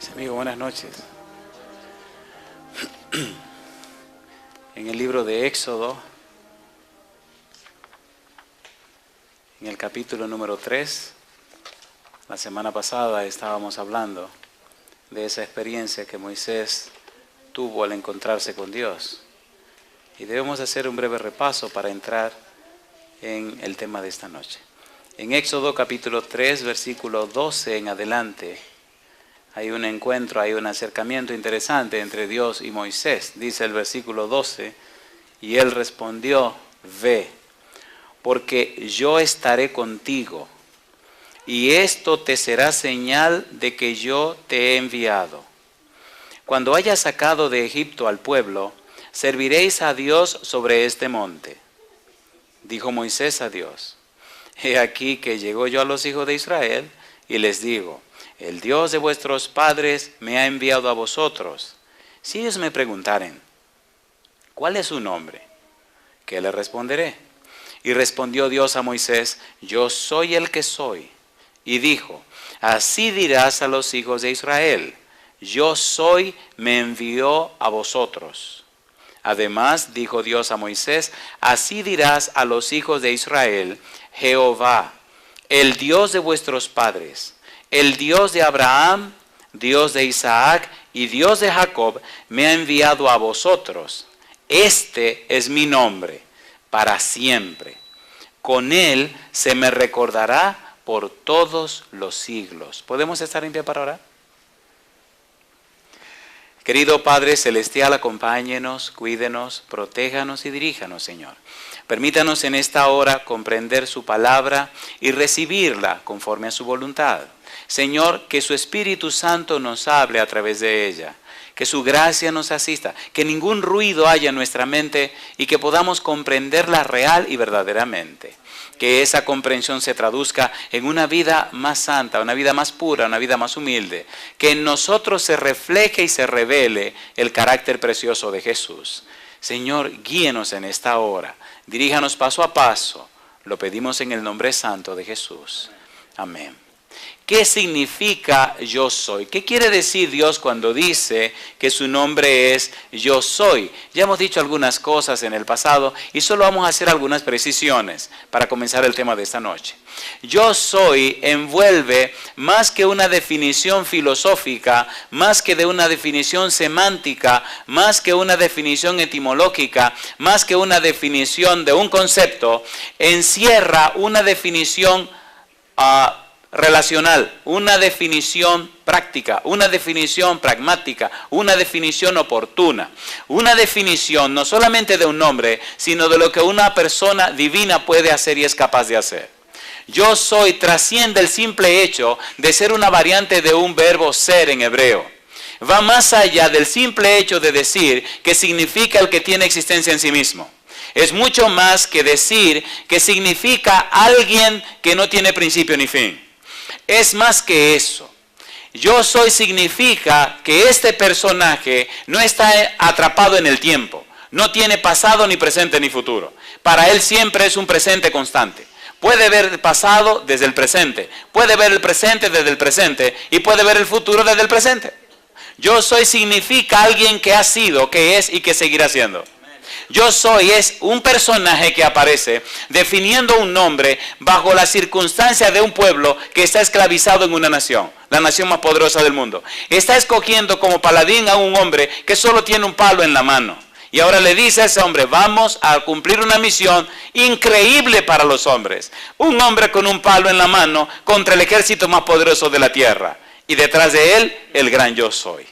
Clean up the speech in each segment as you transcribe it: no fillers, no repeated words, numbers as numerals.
Amigo, buenas noches. En el libro de Éxodo, en el capítulo número 3, la semana pasada estábamos hablando de esa experiencia que Moisés tuvo al encontrarse con Dios. Y debemos hacer un breve repaso para entrar en el tema de esta noche. En Éxodo capítulo 3, versículo 12 en adelante, hay un encuentro, hay un acercamiento interesante entre Dios y Moisés. Dice el versículo 12, y él respondió, ve, porque yo estaré contigo, y esto te será señal de que yo te he enviado. Cuando hayas sacado de Egipto al pueblo, serviréis a Dios sobre este monte. Dijo Moisés a Dios, he aquí que llegó yo a los hijos de Israel y les digo, el Dios de vuestros padres me ha enviado a vosotros. Si ellos me preguntaren, ¿cuál es su nombre? ¿Qué le responderé? Y respondió Dios a Moisés, yo soy el que soy. Y dijo, así dirás a los hijos de Israel, yo soy, me envió a vosotros. Además, dijo Dios a Moisés, así dirás a los hijos de Israel, Jehová, el Dios de vuestros padres, el Dios de Abraham, Dios de Isaac y Dios de Jacob, me ha enviado a vosotros. Este es mi nombre, para siempre. Con él se me recordará por todos los siglos. ¿Podemos estar en pie para orar? Querido Padre Celestial, acompáñenos, cuídenos, protéjanos y diríjanos, Señor. Permítanos en esta hora comprender su palabra y recibirla conforme a su voluntad. Señor, que su Espíritu Santo nos hable a través de ella, que su gracia nos asista, que ningún ruido haya en nuestra mente y que podamos comprenderla real y verdaderamente. Que esa comprensión se traduzca en una vida más santa, una vida más pura, una vida más humilde. Que en nosotros se refleje y se revele el carácter precioso de Jesús. Señor, guíenos en esta hora, diríjanos paso a paso. Lo pedimos en el nombre santo de Jesús. Amén. ¿Qué significa yo soy? ¿Qué quiere decir Dios cuando dice que su nombre es yo soy? Ya hemos dicho algunas cosas en el pasado y solo vamos a hacer algunas precisiones para comenzar el tema de esta noche. Yo soy envuelve más que una definición filosófica, más que de una definición semántica, más que una definición etimológica, más que una definición de un concepto, encierra una definición relacional, una definición práctica, una definición pragmática, una definición oportuna, una definición no solamente de un nombre, sino de lo que una persona divina puede hacer y es capaz de hacer. Yo soy trasciende el simple hecho de ser una variante de un verbo ser en hebreo. Va más allá del simple hecho de decir que significa el que tiene existencia en sí mismo. Es mucho más que decir que significa alguien que no tiene principio ni fin. Es más que eso. Yo soy significa que este personaje no está atrapado en el tiempo. No tiene pasado, ni presente, ni futuro. Para él siempre es un presente constante. Puede ver el pasado desde el presente. Puede ver el presente desde el presente. Y puede ver el futuro desde el presente. Yo soy significa alguien que ha sido, que es y que seguirá siendo. Yo soy es un personaje que aparece definiendo un nombre bajo las circunstancias de un pueblo que está esclavizado en una nación, la nación más poderosa del mundo. Está escogiendo como paladín a un hombre que solo tiene un palo en la mano. Y ahora le dice a ese hombre, vamos a cumplir una misión increíble para los hombres. Un hombre con un palo en la mano contra el ejército más poderoso de la tierra. Y detrás de él, el gran yo soy,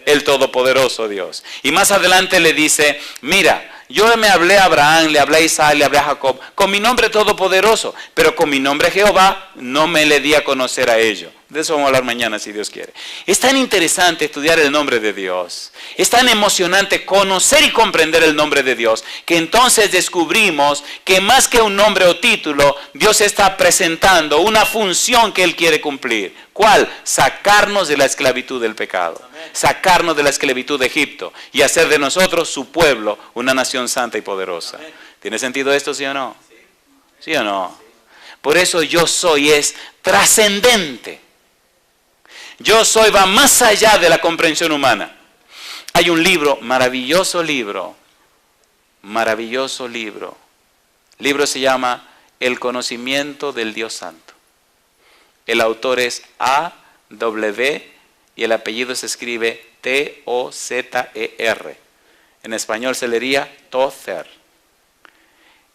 el todopoderoso Dios. Y más adelante le dice, mira, yo me hablé a Abraham, le hablé a Isaac, le hablé a Jacob, con mi nombre todopoderoso, pero con mi nombre Jehová no me le di a conocer a ellos. De eso vamos a hablar mañana si Dios quiere. Es tan interesante estudiar el nombre de Dios. Es tan emocionante conocer y comprender el nombre de Dios, que entonces descubrimos que más que un nombre o título, Dios está presentando una función que Él quiere cumplir. ¿Cuál? Sacarnos de la esclavitud del pecado. Sacarnos de la esclavitud de Egipto y hacer de nosotros su pueblo, una nación santa y poderosa. ¿Tiene sentido esto, sí o no? ¿Sí o no? Por eso yo soy es trascendente. Yo soy va más allá de la comprensión humana. Hay un libro, maravilloso libro. El libro se llama El conocimiento del Dios Santo. El autor es A.W. y el apellido se escribe T-O-Z-E-R. En español se leería Tother.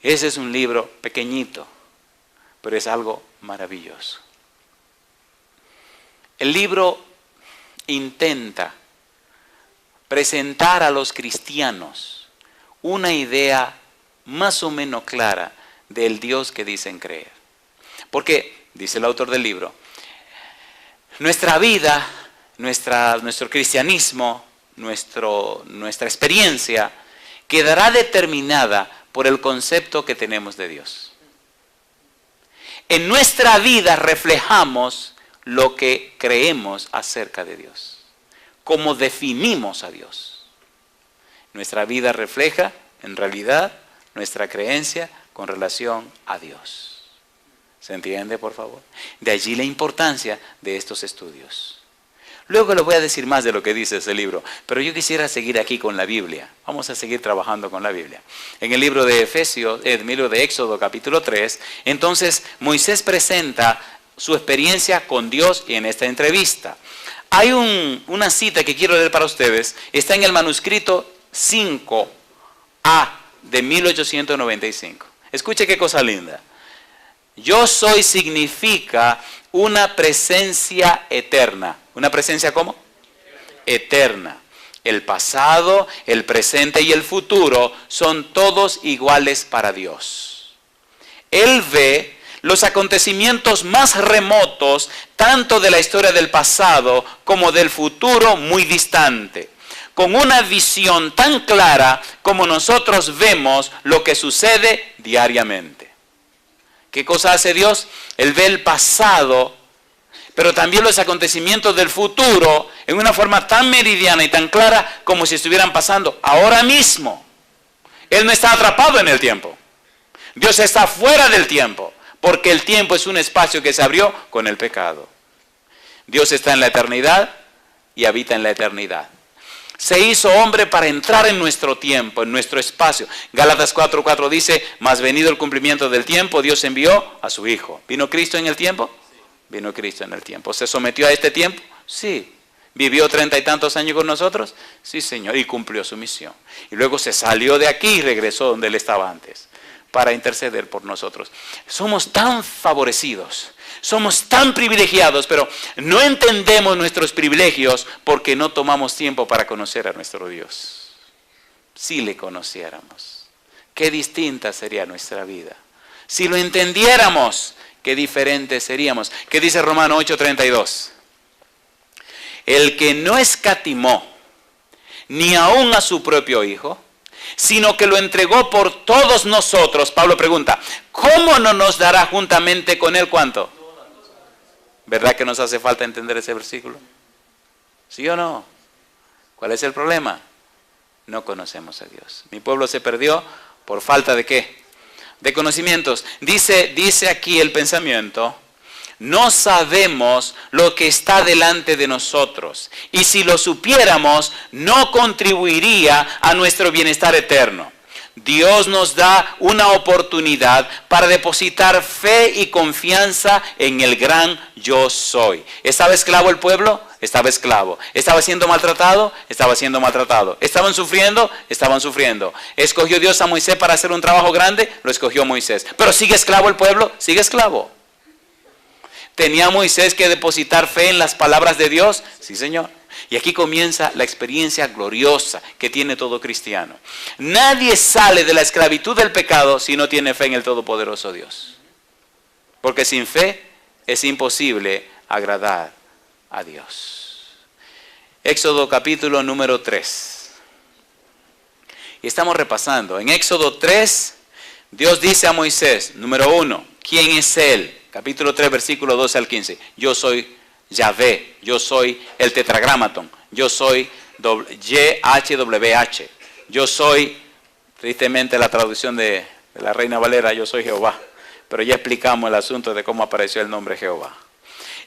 Ese es un libro pequeñito, pero es algo maravilloso. El libro intenta presentar a los cristianos una idea más o menos clara del Dios que dicen creer. Porque, dice el autor del libro, nuestra vida, nuestro cristianismo, nuestra experiencia quedará determinada por el concepto que tenemos de Dios. En nuestra vida reflejamos lo que creemos acerca de Dios, cómo definimos a Dios. Nuestra vida refleja, en realidad, nuestra creencia con relación a Dios. ¿Se entiende, por favor? De allí la importancia de estos estudios. Luego les voy a decir más de lo que dice ese libro, pero yo quisiera seguir aquí con la Biblia. Vamos a seguir trabajando con la Biblia. En el libro de el libro de Éxodo capítulo 3, entonces Moisés presenta su experiencia con Dios y en esta entrevista. Hay una cita que quiero leer para ustedes, está en el manuscrito 5A de 1895. Escuche qué cosa linda. Yo soy significa una presencia eterna. ¿Una presencia cómo? Eterna. El pasado, el presente y el futuro son todos iguales para Dios. Él ve los acontecimientos más remotos, tanto de la historia del pasado como del futuro muy distante, con una visión tan clara como nosotros vemos lo que sucede diariamente. ¿Qué cosa hace Dios? Él ve el pasado, pero también los acontecimientos del futuro en una forma tan meridiana y tan clara como si estuvieran pasando ahora mismo. Él no está atrapado en el tiempo. Dios está fuera del tiempo, porque el tiempo es un espacio que se abrió con el pecado. Dios está en la eternidad y habita en la eternidad. Se hizo hombre para entrar en nuestro tiempo, en nuestro espacio. Gálatas 4:4 dice, mas venido el cumplimiento del tiempo, Dios envió a su Hijo. ¿Vino Cristo en el tiempo? Vino Cristo en el tiempo. ¿Se sometió a este tiempo? Sí. ¿Vivió 30 y tantos años con nosotros? Sí, Señor, y cumplió su misión. Y luego se salió de aquí y regresó donde Él estaba antes, para interceder por nosotros. Somos tan favorecidos, somos tan privilegiados, pero no entendemos nuestros privilegios porque no tomamos tiempo para conocer a nuestro Dios. Si le conociéramos, qué distinta sería nuestra vida. Si lo entendiéramos, qué diferentes seríamos. ¿Qué dice Romanos 8:32? El que no escatimó ni aun a su propio Hijo, sino que lo entregó por todos nosotros. Pablo pregunta, ¿cómo no nos dará juntamente con Él cuánto? ¿Verdad que nos hace falta entender ese versículo? ¿Sí o no? ¿Cuál es el problema? No conocemos a Dios. Mi pueblo se perdió por falta de ¿qué? De conocimientos. Dice aquí el pensamiento, no sabemos lo que está delante de nosotros, y si lo supiéramos, no contribuiría a nuestro bienestar eterno. Dios nos da una oportunidad para depositar fe y confianza en el gran yo soy. ¿Estaba esclavo el pueblo? Estaba esclavo. ¿Estaba siendo maltratado? Estaba siendo maltratado. ¿Estaban sufriendo? Estaban sufriendo. ¿Escogió Dios a Moisés para hacer un trabajo grande? Lo escogió Moisés. ¿Pero sigue esclavo el pueblo? Sigue esclavo. ¿Tenía Moisés que depositar fe en las palabras de Dios? Sí, Señor. Y aquí comienza la experiencia gloriosa que tiene todo cristiano. Nadie sale de la esclavitud del pecado si no tiene fe en el todopoderoso Dios. Porque sin fe es imposible agradar a Dios. Éxodo capítulo número 3. Y estamos repasando. En Éxodo 3, Dios dice a Moisés, número 1, ¿quién es Él? Capítulo 3, versículo 12 al 15. Yo soy Yahvé, yo soy el tetragramaton, yo soy YHWH, yo soy, tristemente la traducción de la Reina Valera, yo soy Jehová, pero ya explicamos el asunto de cómo apareció el nombre Jehová.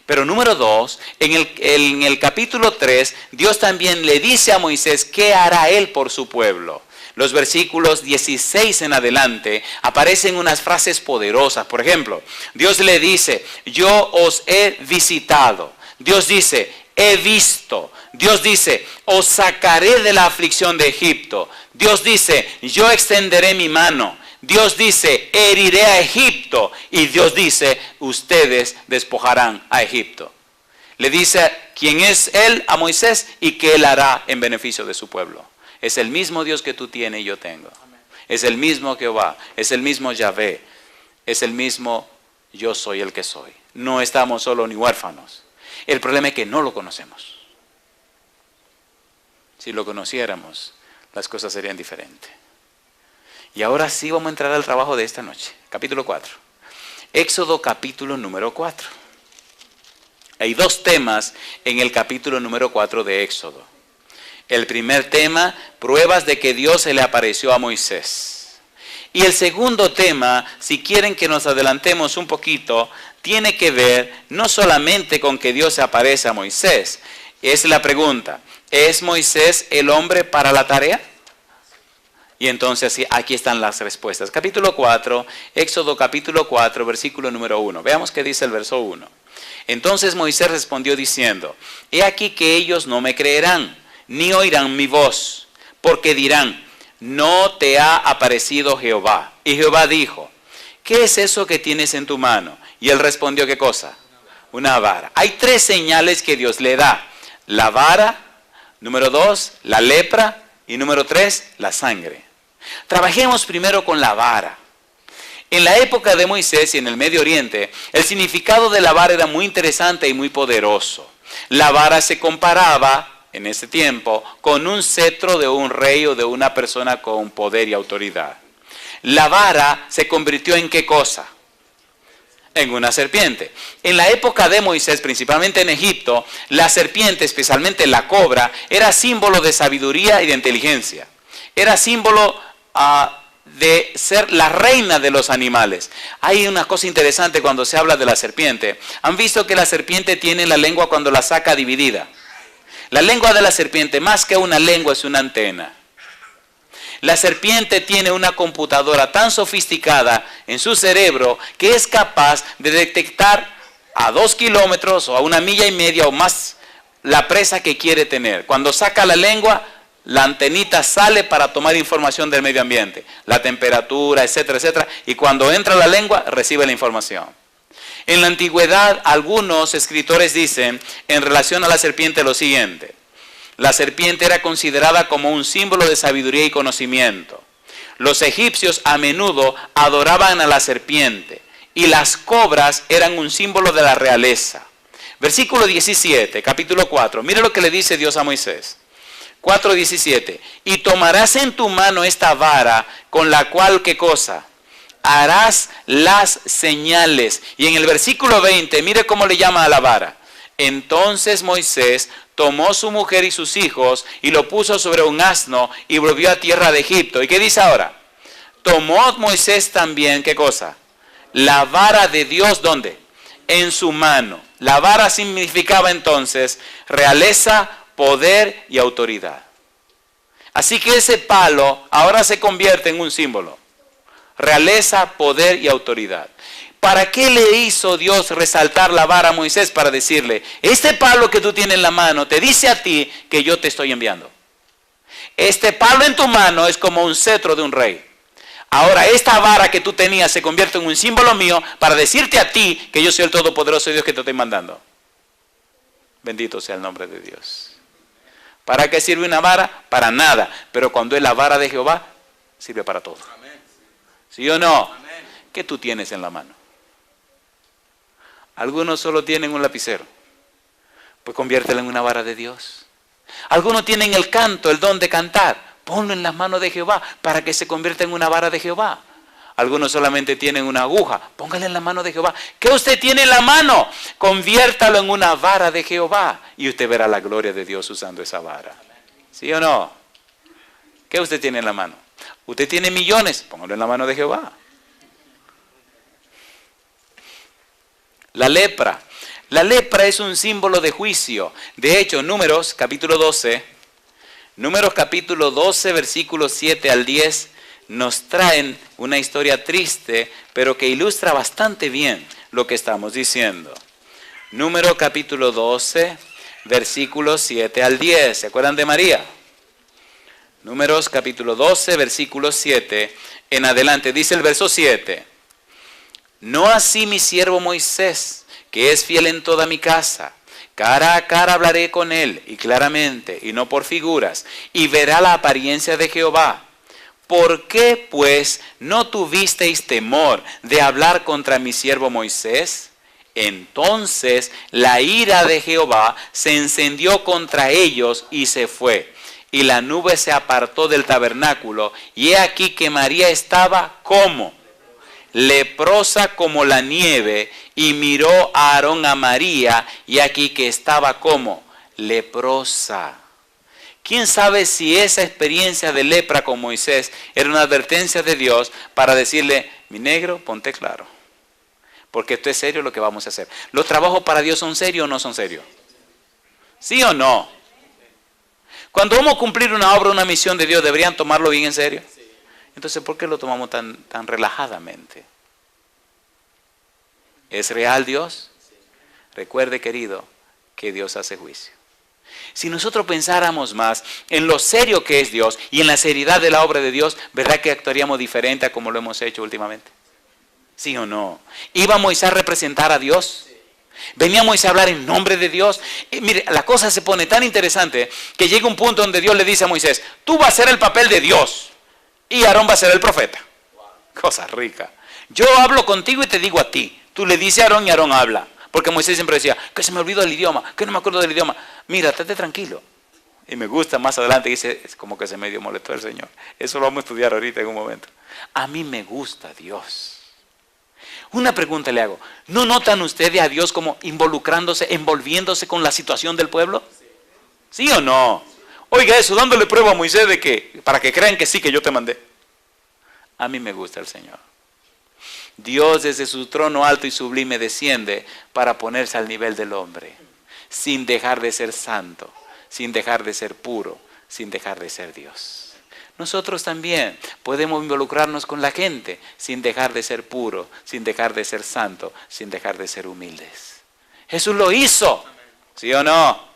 Pero número 2, en el capítulo 3, Dios también le dice a Moisés qué hará él por su pueblo. Los versículos 16 en adelante aparecen unas frases poderosas. Por ejemplo, Dios le dice, yo os he visitado. Dios dice, he visto. Dios dice, os sacaré de la aflicción de Egipto. Dios dice, yo extenderé mi mano. Dios dice, heriré a Egipto. Y Dios dice, ustedes despojarán a Egipto. Le dice quién es él a Moisés y qué él hará en beneficio de su pueblo. Es el mismo Dios que tú tienes y yo tengo. Es el mismo Jehová, es el mismo Yahvé, es el mismo yo soy el que soy. No estamos solo ni huérfanos. El problema es que no lo conocemos. Si lo conociéramos, las cosas serían diferentes. Y ahora sí vamos a entrar al trabajo de esta noche. Capítulo 4. Éxodo capítulo número 4. Hay 2 temas en el capítulo número 4 de Éxodo. El primer tema, pruebas de que Dios se le apareció a Moisés. Y el segundo tema, si quieren que nos adelantemos un poquito, tiene que ver no solamente con que Dios se aparece a Moisés. Es la pregunta, ¿es Moisés el hombre para la tarea? Y entonces aquí están las respuestas. Capítulo 4, Éxodo capítulo 4, versículo número 1. Veamos qué dice el verso 1. Entonces Moisés respondió diciendo, he aquí que ellos no me creerán, ni oirán mi voz, porque dirán, no te ha aparecido Jehová. Y Jehová dijo, ¿qué es eso que tienes en tu mano? Y él respondió, ¿qué cosa? Una vara. Hay 3 señales que Dios le da. La vara, número 2, la lepra, y número 3, la sangre. Trabajemos primero con la vara. En la época de Moisés y en el Medio Oriente, el significado de la vara era muy interesante y muy poderoso. La vara se comparaba, en ese tiempo, con un cetro de un rey o de una persona con poder y autoridad. La vara se convirtió en ¿qué cosa? En una serpiente. En la época de Moisés, principalmente en Egipto, la serpiente, especialmente la cobra, era símbolo de sabiduría y de inteligencia. Era símbolo de ser la reina de los animales. Hay una cosa interesante cuando se habla de la serpiente. ¿Han visto que la serpiente tiene la lengua cuando la saca dividida? La lengua de la serpiente, más que una lengua, es una antena. La serpiente tiene una computadora tan sofisticada en su cerebro que es capaz de detectar a 2 kilómetros o a 1,5 millas o más la presa que quiere tener. Cuando saca la lengua, la antenita sale para tomar información del medio ambiente, la temperatura, etcétera, etcétera, y cuando entra la lengua, recibe la información. En la antigüedad, algunos escritores dicen, en relación a la serpiente, lo siguiente. La serpiente era considerada como un símbolo de sabiduría y conocimiento. Los egipcios a menudo adoraban a la serpiente, y las cobras eran un símbolo de la realeza. Versículo 17, capítulo 4, mire lo que le dice Dios a Moisés. 4:17, y tomarás en tu mano esta vara con la cual, ¿qué cosa? Harás las señales. Y en el versículo 20, mire cómo le llama a la vara. Entonces Moisés tomó su mujer y sus hijos y lo puso sobre un asno y volvió a tierra de Egipto. ¿Y qué dice ahora? Tomó Moisés también, ¿qué cosa? La vara de Dios, ¿dónde? En su mano. La vara significaba entonces realeza, poder y autoridad. Así que ese palo ahora se convierte en un símbolo. Realeza, poder y autoridad. ¿Para qué le hizo Dios resaltar la vara a Moisés? Para decirle, este palo que tú tienes en la mano te dice a ti que yo te estoy enviando. Este palo en tu mano es como un cetro de un rey. Ahora esta vara que tú tenías se convierte en un símbolo mío para decirte a ti que yo soy el todopoderoso Dios que te estoy mandando. Bendito sea el nombre de Dios. ¿Para qué sirve una vara? Para nada. Pero cuando es la vara de Jehová, sirve para todo. ¿Sí o no? ¿Qué tú tienes en la mano? Algunos solo tienen un lapicero. Pues conviértelo en una vara de Dios. Algunos tienen el canto, el don de cantar. Ponlo en las manos de Jehová para que se convierta en una vara de Jehová. Algunos solamente tienen una aguja. Póngale en la mano de Jehová. ¿Qué usted tiene en la mano? Conviértalo en una vara de Jehová. Y usted verá la gloria de Dios usando esa vara. ¿Sí o no? ¿Qué usted tiene en la mano? Usted tiene millones. Póngalo en la mano de Jehová. La lepra. La lepra es un símbolo de juicio. De hecho, Números capítulo 12, versículos 7 al 10, nos traen una historia triste, pero que ilustra bastante bien lo que estamos diciendo. Números capítulo 12, versículos 7 al 10. ¿Se acuerdan de María? Números capítulo 12, versículos 7 en adelante. Dice el verso 7. No así mi siervo Moisés, que es fiel en toda mi casa. Cara a cara hablaré con él, y claramente, y no por figuras, y verá la apariencia de Jehová. ¿Por qué, pues, no tuvisteis temor de hablar contra mi siervo Moisés? Entonces la ira de Jehová se encendió contra ellos y se fue. Y la nube se apartó del tabernáculo, y he aquí que María estaba como leprosa como la nieve, y miró a Aarón a María, y aquí que estaba como leprosa. ¿Quién sabe si esa experiencia de lepra con Moisés era una advertencia de Dios para decirle, mi negro, ponte claro, porque esto es serio lo que vamos a hacer? ¿Los trabajos para Dios son serios o no son serios? ¿Sí o no? Cuando vamos a cumplir una obra, una misión de Dios, ¿deberían tomarlo bien en serio? Entonces, ¿por qué lo tomamos tan relajadamente? ¿Es real Dios? Recuerde, querido, que Dios hace juicio. Si nosotros pensáramos más en lo serio que es Dios y en la seriedad de la obra de Dios, ¿verdad que actuaríamos diferente a como lo hemos hecho últimamente? ¿Sí o no? ¿Iba Moisés a representar a Dios? ¿Venía Moisés a hablar en nombre de Dios? Y mire, la cosa se pone tan interesante que llega un punto donde Dios le dice a Moisés, tú vas a hacer el papel de Dios y Aarón va a ser el profeta. Cosa rica. Yo hablo contigo y te digo a ti. Tú le dices a Aarón y Aarón habla. Porque Moisés siempre decía, que se me olvidó el idioma, que no me acuerdo del idioma. Mira, estate tranquilo. Y me gusta más adelante, dice, es como que se medio molestó el Señor. Eso lo vamos a estudiar ahorita en un momento. A mí me gusta Dios. Una pregunta le hago. ¿No notan ustedes a Dios como involucrándose, envolviéndose con la situación del pueblo? ¿Sí o no? Oiga eso, dándole prueba a Moisés de que, para que crean que sí, que yo te mandé. A mí me gusta el Señor. Dios desde su trono alto y sublime desciende para ponerse al nivel del hombre, sin dejar de ser santo, sin dejar de ser puro, sin dejar de ser Dios. Nosotros también podemos involucrarnos con la gente sin dejar de ser puro, sin dejar de ser santo, sin dejar de ser humildes. Jesús lo hizo, ¿sí o no?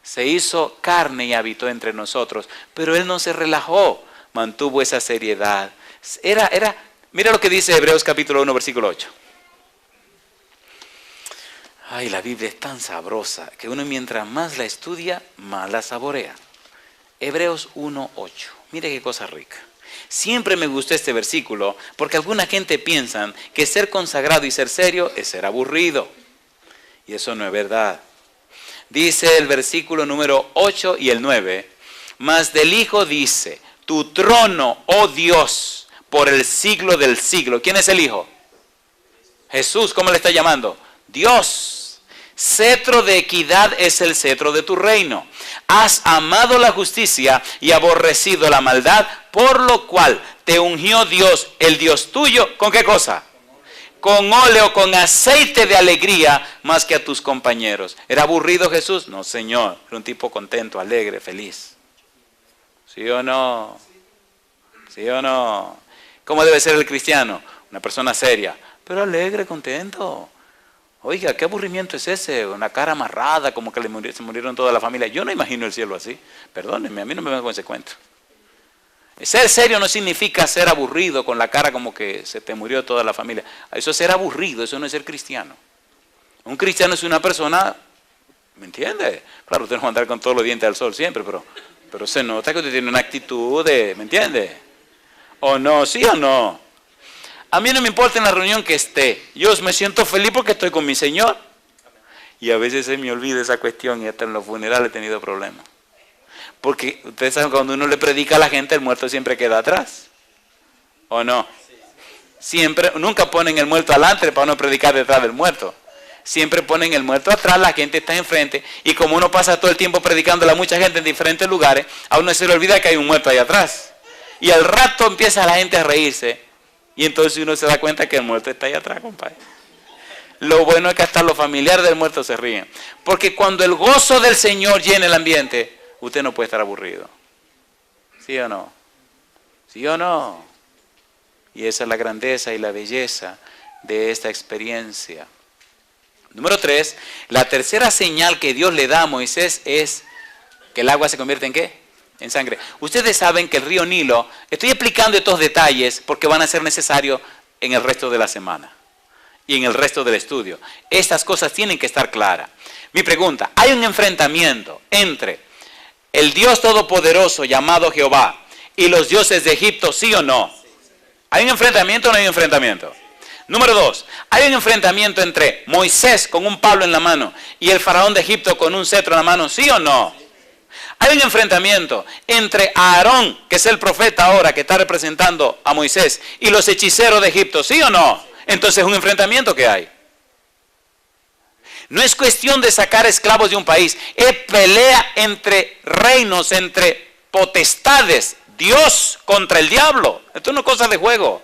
Se hizo carne y habitó entre nosotros, pero Él no se relajó, mantuvo esa seriedad. Mira lo que dice Hebreos capítulo 1, versículo 8. Ay, la Biblia es tan sabrosa que uno mientras más la estudia, más la saborea. Hebreos 1, 8. Mire qué cosa rica. Siempre me gustó este versículo porque alguna gente piensa que ser consagrado y ser serio es ser aburrido. Y eso no es verdad. Dice el versículo número 8 y el 9. Mas del Hijo dice, tu trono, oh Dios, por el siglo del siglo. ¿Quién es el Hijo? Jesús. ¿Cómo le está llamando? Dios. Cetro de equidad es el cetro de tu reino. Has amado la justicia y aborrecido la maldad, por lo cual te ungió Dios, el Dios tuyo, ¿con qué cosa? Con óleo, con aceite de alegría, más que a tus compañeros. ¿Era aburrido Jesús? No, Señor. Era un tipo contento, alegre, feliz. ¿Sí o no? ¿Sí o no? ¿Cómo debe ser el cristiano? Una persona seria, pero alegre, contento. Oiga, ¿qué aburrimiento es ese? Una cara amarrada, como que se murieron toda la familia. Yo no imagino el cielo así. Perdónenme, a mí no me vengo con ese cuento. Ser serio no significa ser aburrido, con la cara como que se te murió toda la familia. Eso es ser aburrido, eso no es ser cristiano. Un cristiano es una persona, ¿me entiende? Claro, usted no va a andar con todos los dientes al sol siempre, pero se nota que usted tiene una actitud de, ¿me entiende? ¿O no? ¿Sí o no? A mí no me importa en la reunión que esté. Yo me siento feliz porque estoy con mi Señor. Y a veces se me olvida esa cuestión y hasta en los funerales he tenido problemas. Porque ustedes saben, cuando uno le predica a la gente, el muerto siempre queda atrás. ¿O no? Siempre, nunca ponen el muerto adelante para no predicar detrás del muerto. Siempre ponen el muerto atrás, la gente está enfrente. Y como uno pasa todo el tiempo predicándole a mucha gente en diferentes lugares, a uno se le olvida que hay un muerto ahí atrás. Y al rato empieza la gente a reírse. Y entonces uno se da cuenta que el muerto está ahí atrás, compadre. Lo bueno es que hasta los familiares del muerto se ríen. Porque cuando el gozo del Señor llena el ambiente, usted no puede estar aburrido. ¿Sí o no? ¿Sí o no? Y esa es la grandeza y la belleza de esta experiencia. Número 3, la tercera señal que Dios le da a Moisés es que el agua se convierte ¿en qué? En sangre. Ustedes saben que el río Nilo, estoy explicando estos detalles porque van a ser necesarios en el resto de la semana y en el resto del estudio. Estas cosas tienen que estar claras. Mi pregunta, ¿hay un enfrentamiento entre el Dios Todopoderoso llamado Jehová y los dioses de Egipto, sí o no? ¿Hay un enfrentamiento o no hay un enfrentamiento? Número 2, hay un enfrentamiento entre Moisés con un palo en la mano y el faraón de Egipto con un cetro en la mano, ¿sí o no? Hay un enfrentamiento entre Aarón, que es el profeta ahora que está representando a Moisés, y los hechiceros de Egipto, ¿sí o no? Entonces es un enfrentamiento que hay. No es cuestión de sacar esclavos de un país, es pelea entre reinos, entre potestades, Dios contra el diablo. Esto no es cosa de juego.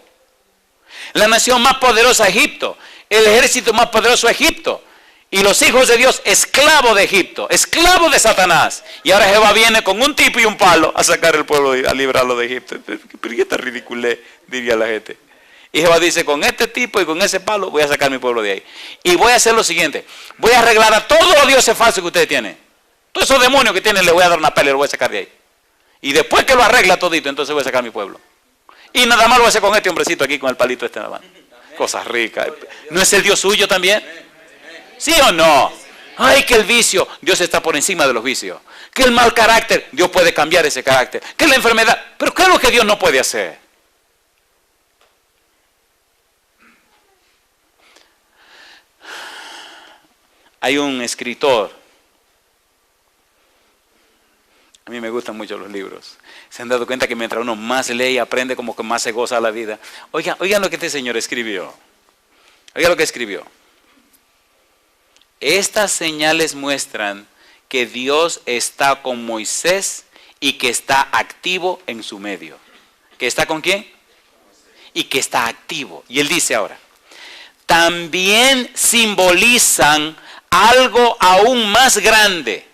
La nación más poderosa Egipto, el ejército más poderoso Egipto, y los hijos de Dios esclavos de Egipto, esclavos de Satanás. Y ahora Jehová viene con un tipo y un palo a sacar el pueblo, a librarlo de Egipto. Pero ¿qué esta ridiculez? Diría la gente. Y Jehová dice, con este tipo y con ese palo voy a sacar mi pueblo de ahí. Y voy a hacer lo siguiente, voy a arreglar a todos los dioses falsos que ustedes tienen. Todos esos demonios que tienen, les voy a dar una pelea y los voy a sacar de ahí. Y después que lo arregla todito, entonces voy a sacar mi pueblo. Y nada más lo voy a hacer con este hombrecito aquí, con el palito este en la mano. Cosas ricas. ¿No es el Dios suyo también? ¿Sí o no? Ay, que el vicio, Dios está por encima de los vicios. Que el mal carácter, Dios puede cambiar ese carácter. Que la enfermedad, pero ¿qué es lo que Dios no puede hacer? Hay un escritor, a mí me gustan mucho los libros. Se han dado cuenta que mientras uno más lee y aprende, como que más se goza la vida. Oigan lo que este señor escribió. Oigan lo que escribió. Estas señales muestran que Dios está con Moisés y que está activo en su medio. ¿Que está con quién? Y que está activo. Y él dice ahora, también simbolizan algo aún más grande,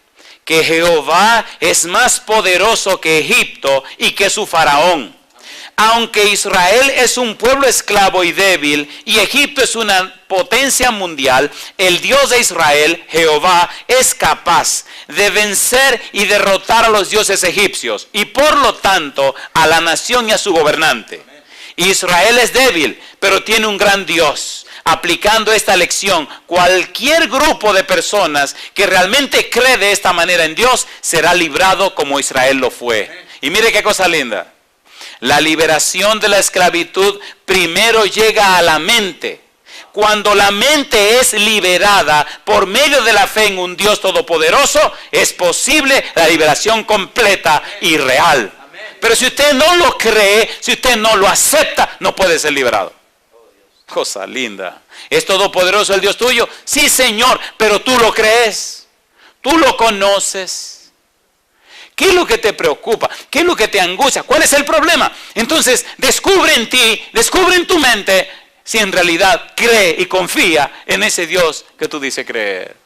que Jehová es más poderoso que Egipto y que su faraón. Aunque Israel es un pueblo esclavo y débil y Egipto es una potencia mundial, el Dios de Israel, Jehová, es capaz de vencer y derrotar a los dioses egipcios y por lo tanto a la nación y a su gobernante. Israel es débil, pero tiene un gran Dios. Aplicando esta lección, cualquier grupo de personas que realmente cree de esta manera en Dios será librado como Israel lo fue. Y mire qué cosa linda. La liberación de la esclavitud primero llega a la mente. Cuando la mente es liberada por medio de la fe en un Dios todopoderoso, es posible la liberación completa y real. Pero si usted no lo cree, si usted no lo acepta, no puede ser liberado. Cosa linda. ¿Es todopoderoso el Dios tuyo? Sí, Señor, pero tú lo crees. Tú lo conoces. ¿Qué es lo que te preocupa? ¿Qué es lo que te angustia? ¿Cuál es el problema? Entonces, descubre en ti, descubre en tu mente si en realidad cree y confía en ese Dios que tú dices creer.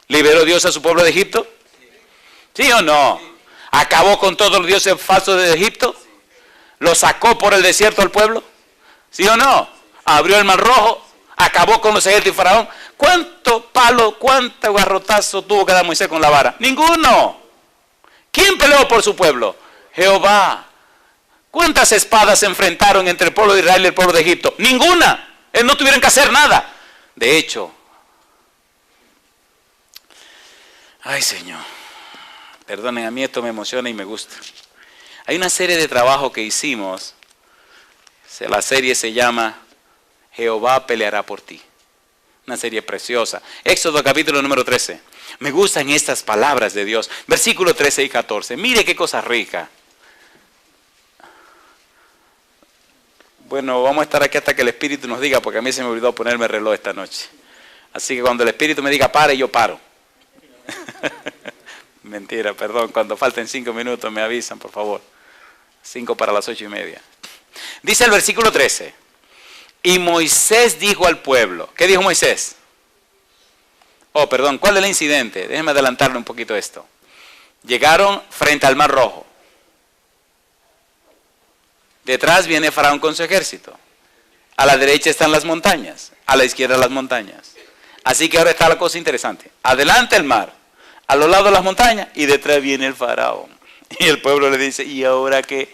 ¿Liberó Dios a su pueblo de Egipto? ¿Sí o no? ¿Acabó con todos los dioses falsos de Egipto? ¿Lo sacó por el desierto al pueblo? ¿Sí o no? Abrió el mar rojo, acabó con los ejércitos de Faraón. ¿Cuánto palo, cuánto garrotazo tuvo que dar Moisés con la vara? Ninguno. ¿Quién peleó por su pueblo? Jehová. ¿Cuántas espadas se enfrentaron entre el pueblo de Israel y el pueblo de Egipto? Ninguna. Ellos no tuvieron que hacer nada. De hecho, ay Señor, perdonen, a mí esto me emociona y me gusta. Hay una serie de trabajos que hicimos. La serie se llama Jehová peleará por ti. Una serie preciosa. Éxodo capítulo número 13. Me gustan estas palabras de Dios. Versículos 13 y 14. Mire qué cosa rica. Bueno, vamos a estar aquí hasta que el Espíritu nos diga, porque a mí se me olvidó ponerme el reloj esta noche. Así que cuando el Espíritu me diga pare, yo paro. Mentira, perdón. Cuando falten 5 minutos me avisan, por favor. 5 para las 8:30. Dice el versículo 13. Y Moisés dijo al pueblo, ¿qué dijo Moisés? Oh, perdón, ¿cuál es el incidente? Déjenme adelantarle un poquito esto. Llegaron frente al Mar Rojo. Detrás viene Faraón con su ejército. A la derecha están las montañas, a la izquierda las montañas. Así que ahora está la cosa interesante. Adelante el mar, a los lados las montañas y detrás viene el Faraón. Y el pueblo le dice, ¿y ahora qué?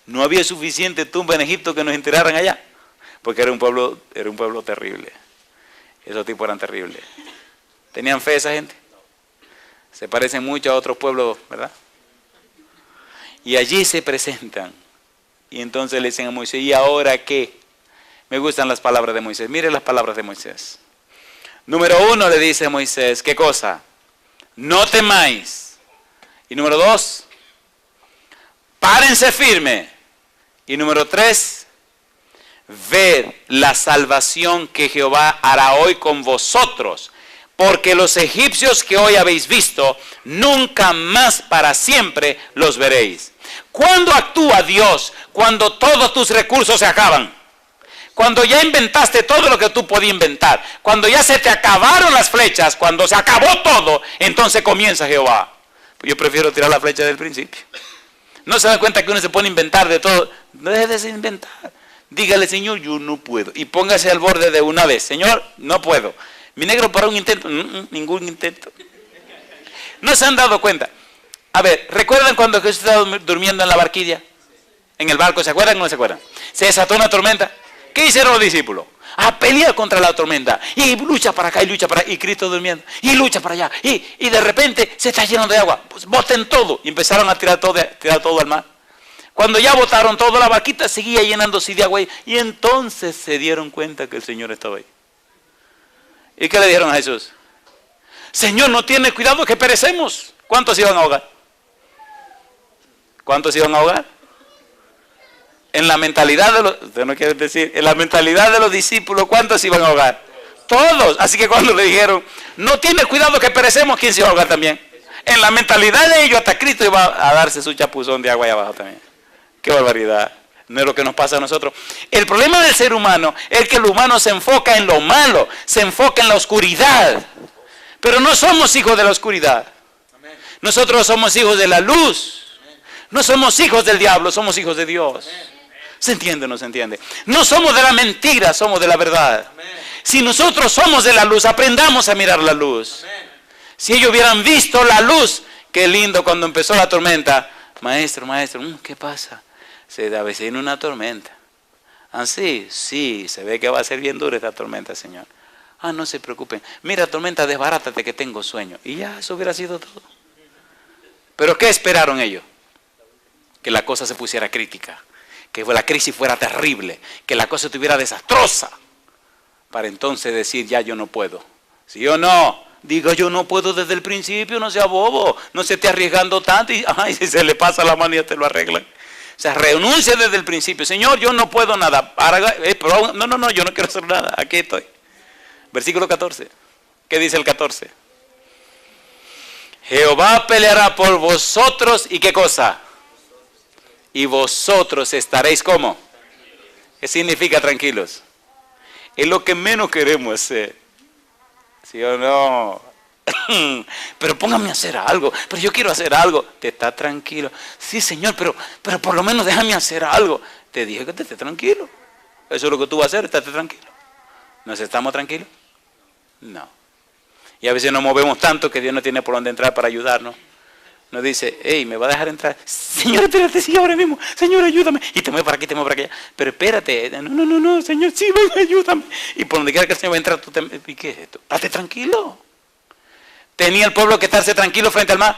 ¿No había suficiente tumba en Egipto que nos enterraran allá? Porque era un pueblo terrible. Esos tipos eran terribles. ¿Tenían fe esa gente? Se parecen mucho a otros pueblos, ¿verdad? Y allí se presentan. Y entonces le dicen a Moisés, ¿y ahora qué? Me gustan las palabras de Moisés. Mire las palabras de Moisés. Número 1 le dice a Moisés, ¿qué cosa? No temáis. Y número 2, párense firme. Y número 3, ved la salvación que Jehová hará hoy con vosotros. Porque los egipcios que hoy habéis visto, nunca más para siempre los veréis. ¿Cuándo actúa Dios? Cuando todos tus recursos se acaban. Cuando ya inventaste todo lo que tú podías inventar. Cuando ya se te acabaron las flechas. Cuando se acabó todo. Entonces comienza Jehová. Yo prefiero tirar la flecha del principio. ¿No se da cuenta que uno se pone a inventar de todo? No dejes de inventar. Dígale, Señor, yo no puedo. Y póngase al borde de una vez. Señor, no puedo. Mi negro para un intento. Ningún intento. ¿No se han dado cuenta? A ver, ¿recuerdan cuando Jesús estaba durmiendo en la barquilla? En el barco, ¿se acuerdan o no se acuerdan? Se desató una tormenta. ¿Qué hicieron los discípulos? A pelear contra la tormenta. Y lucha para acá y lucha para allá. Y Cristo durmiendo. Y lucha para allá. Y de repente se está llenando de agua. Pues boten todo. Y empezaron a tirar todo al mar. Cuando ya botaron todo, la barquita seguía llenándose de agua. Y entonces se dieron cuenta que el Señor estaba ahí. ¿Y qué le dijeron a Jesús? Señor, no tiene cuidado que perecemos. ¿Cuántos iban a ahogar? ¿Cuántos iban a ahogar? En la mentalidad de los, usted no quiere decir, en la mentalidad de los discípulos, ¿cuántos iban a ahogar? Todos. Así que cuando le dijeron, no tiene cuidado que perecemos, ¿quién se iba a ahogar también? En la mentalidad de ellos, hasta Cristo iba a darse su chapuzón de agua ahí abajo también. ¡Qué barbaridad! No es lo que nos pasa a nosotros. El problema del ser humano es que el humano se enfoca en lo malo, se enfoca en la oscuridad. Pero no somos hijos de la oscuridad. Nosotros somos hijos de la luz. No somos hijos del diablo, somos hijos de Dios. ¿Se entiende o no se entiende? No somos de la mentira, somos de la verdad. Si nosotros somos de la luz, aprendamos a mirar la luz. Si ellos hubieran visto la luz, qué lindo cuando empezó la tormenta. Maestro, ¿qué pasa? Se avecina una tormenta. ¿Ah, sí? Sí, se ve que va a ser bien dura esta tormenta, Señor. Ah, no se preocupen. Mira, tormenta, desbarátate que tengo sueño. Y ya, eso hubiera sido todo. ¿Pero qué esperaron ellos? Que la cosa se pusiera crítica. Que la crisis fuera terrible. Que la cosa estuviera desastrosa. Para entonces decir, ya yo no puedo. ¿Sí o no? Diga, yo no puedo desde el principio, no sea bobo. No se esté arriesgando tanto y ay, si se le pasa la mano ya te lo arreglan. O sea, renuncia desde el principio. Señor, yo no puedo nada. No, yo no quiero hacer nada. Aquí estoy. Versículo 14. ¿Qué dice el 14? Jehová peleará por vosotros y ¿qué cosa? Y vosotros estaréis ¿cómo? ¿Qué significa tranquilos? Es lo que menos queremos hacer. ¿Sí o no? Pero póngame a hacer algo. Pero yo quiero hacer algo. Te está tranquilo. Sí, Señor, pero por lo menos déjame hacer algo. Te dije que te estés tranquilo. Eso es lo que tú vas a hacer, estate tranquilo. ¿Nos estamos tranquilos? No. Y a veces nos movemos tanto que Dios no tiene por dónde entrar para ayudarnos. Nos dice, hey, ¿me va a dejar entrar? Señor, espérate, sí, ahora mismo. Señor, ayúdame. Y te muevo para aquí, te muevo para allá. Pero espérate. No, Señor, sí, ven, ayúdame. Y por donde quiera que el Señor va a entrar, tú te... ¿Y qué es esto? Estate tranquilo. ¿Tenía el pueblo que estarse tranquilo frente al mar?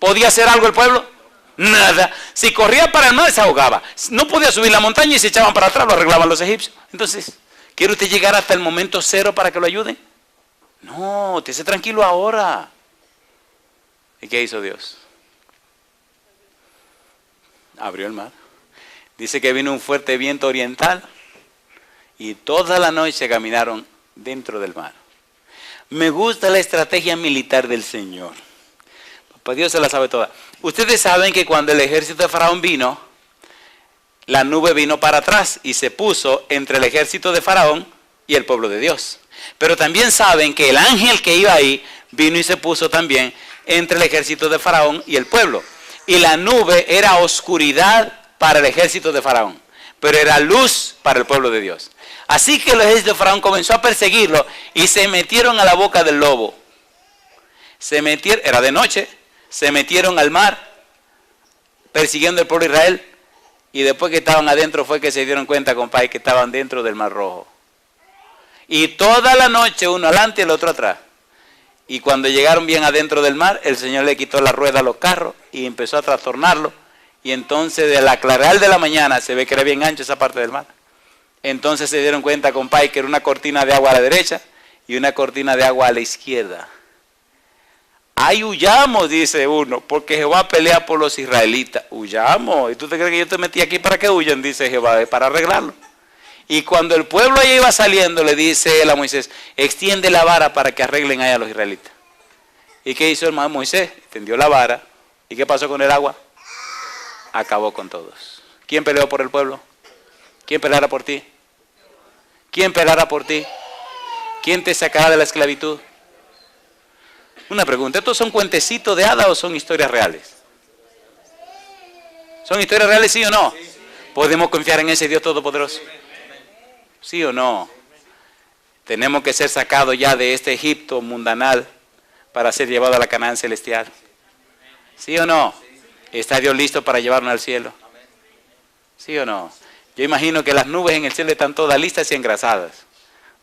¿Podía hacer algo el pueblo? Nada. Si corría para el mar, se ahogaba. No podía subir la montaña y se echaban para atrás, lo arreglaban los egipcios. Entonces, ¿quiere usted llegar hasta el momento cero para que lo ayuden? No, esté tranquilo ahora. ¿Y qué hizo Dios? Abrió el mar. Dice que vino un fuerte viento oriental y toda la noche caminaron dentro del mar. Me gusta la estrategia militar del Señor. Papá Dios se la sabe toda. Ustedes saben que cuando el ejército de Faraón vino, la nube vino para atrás y se puso entre el ejército de Faraón y el pueblo de Dios. Pero también saben que el ángel que iba ahí vino y se puso también entre el ejército de Faraón y el pueblo. Y la nube era oscuridad para el ejército de Faraón, pero era luz para el pueblo de Dios. Así que el ejército de Faraón comenzó a perseguirlo y se metieron a la boca del lobo. Era de noche, se metieron al mar persiguiendo al pueblo de Israel, y después que estaban adentro fue que se dieron cuenta, compadre, que estaban dentro del Mar Rojo. Y toda la noche uno adelante y el otro atrás. Y cuando llegaron bien adentro del mar, el Señor le quitó la rueda a los carros y empezó a trastornarlo. Y entonces de la claridad de la mañana se ve que era bien ancho esa parte del mar. Entonces se dieron cuenta, compadre, que era una cortina de agua a la derecha y una cortina de agua a la izquierda. Ahí huyamos, dice uno, porque Jehová pelea por los israelitas. Huyamos. ¿Y tú te crees que yo te metí aquí para que huyan? Dice Jehová, para arreglarlo. Y cuando el pueblo ya iba saliendo, le dice él a Moisés, extiende la vara para que arreglen ahí a los israelitas. ¿Y qué hizo el Moisés? Extendió la vara. ¿Y qué pasó con el agua? Acabó con todos. ¿Quién peleó por el pueblo? ¿Quién peleará por ti? ¿Quién peleará por ti? ¿Quién te sacará de la esclavitud? Una pregunta, ¿estos son cuentecitos de hadas o son historias reales? ¿Son historias reales, sí o no? ¿Podemos confiar en ese Dios todopoderoso? ¿Sí o no? Tenemos que ser sacados ya de este Egipto mundanal para ser llevados a la Canaán celestial. ¿Sí o no? ¿Está Dios listo para llevarnos al cielo? ¿Sí o no? Yo imagino que las nubes en el cielo están todas listas y engrasadas.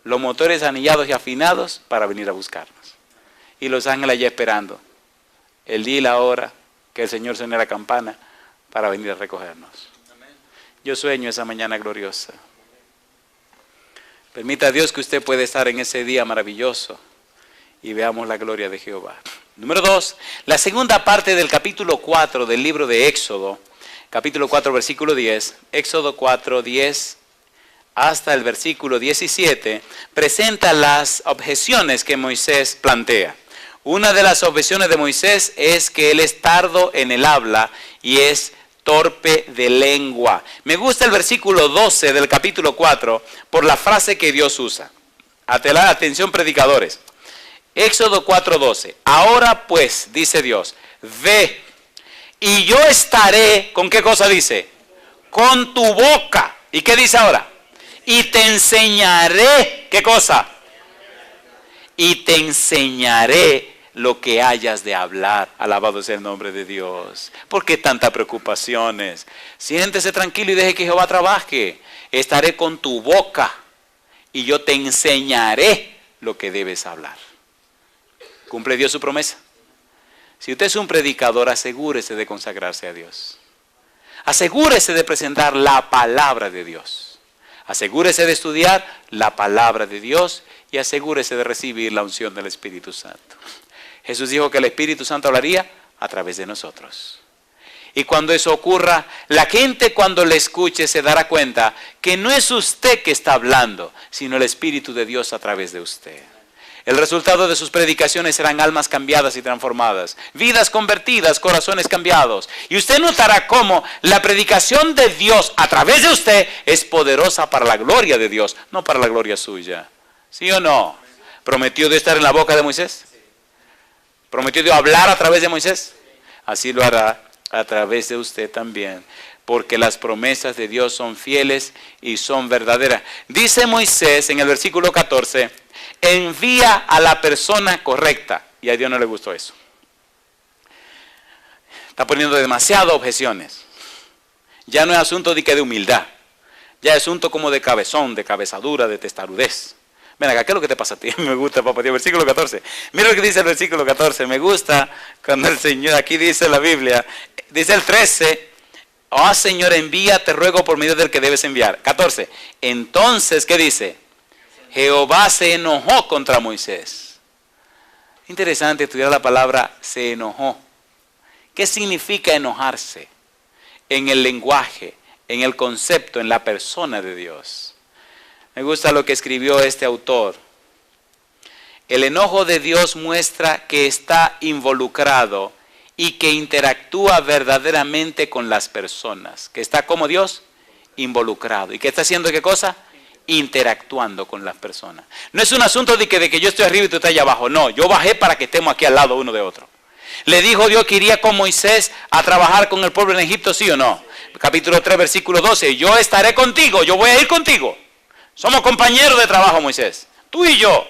Los motores anillados y afinados para venir a buscarnos. Y los ángeles allá esperando el día y la hora que el Señor suene la campana para venir a recogernos. Yo sueño esa mañana gloriosa. Permita a Dios que usted pueda estar en ese día maravilloso y veamos la gloria de Jehová. Número 2, la segunda parte del capítulo 4 del libro de Éxodo, capítulo 4, versículo 10, Éxodo 4, 10 hasta el versículo 17, presenta las objeciones que Moisés plantea. Una de las objeciones de Moisés es que él es tardo en el habla y es torpe de lengua. Me gusta el versículo 12 del capítulo 4 por la frase que Dios usa. Atención predicadores. Éxodo 4:12. Ahora pues, dice Dios, ve y yo estaré, ¿con qué cosa dice? Con tu boca. ¿Y qué dice ahora? Y te enseñaré, ¿qué cosa? Y te enseñaré lo que hayas de hablar. Alabado sea el nombre de Dios. ¿Por qué tantas preocupaciones? Siéntese tranquilo y deje que Jehová trabaje. Estaré con tu boca y yo te enseñaré lo que debes hablar. ¿Cumple Dios su promesa? Si usted es un predicador, asegúrese de consagrarse a Dios. Asegúrese de presentar la palabra de Dios. Asegúrese de estudiar la palabra de Dios y asegúrese de recibir la unción del Espíritu Santo. Jesús dijo que el Espíritu Santo hablaría a través de nosotros. Y cuando eso ocurra, la gente cuando le escuche se dará cuenta que no es usted que está hablando, sino el Espíritu de Dios a través de usted. El resultado de sus predicaciones serán almas cambiadas y transformadas, vidas convertidas, corazones cambiados. Y usted notará cómo la predicación de Dios a través de usted es poderosa para la gloria de Dios, no para la gloria suya. ¿Sí o no? ¿Prometió Dios estar en la boca de Moisés? ¿Prometió Dios hablar a través de Moisés? Así lo hará a través de usted también, porque las promesas de Dios son fieles y son verdaderas. Dice Moisés en el versículo 14, envía a la persona correcta. Y a Dios no le gustó eso. Está poniendo demasiadas objeciones. Ya no es asunto de humildad. Ya es asunto como de cabezón, de cabezadura, de testarudez. Ven acá, ¿qué es lo que te pasa a ti? Me gusta, papá Dios, versículo 14. Mira lo que dice el versículo 14. Me gusta cuando el Señor, aquí dice la Biblia, dice el 13, oh Señor, envía, te ruego por medio del que debes enviar. 14. Entonces, ¿qué dice? Jehová se enojó contra Moisés. Interesante estudiar la palabra se enojó. ¿Qué significa enojarse? En el lenguaje, en el concepto, en la persona de Dios. Me gusta lo que escribió este autor. El enojo de Dios muestra que está involucrado y que interactúa verdaderamente con las personas. ¿Que está como Dios? involucrado. ¿Y qué está haciendo qué cosa? Interactuando con las personas. No es un asunto de que yo estoy arriba y tú estás allá abajo. No, yo bajé para que estemos aquí al lado uno de otro. Le dijo Dios que iría con Moisés a trabajar con el pueblo en Egipto, ¿sí o no? Capítulo 3, versículo 12. Yo estaré contigo, yo voy a ir contigo. Somos compañeros de trabajo, Moisés. Tú y yo.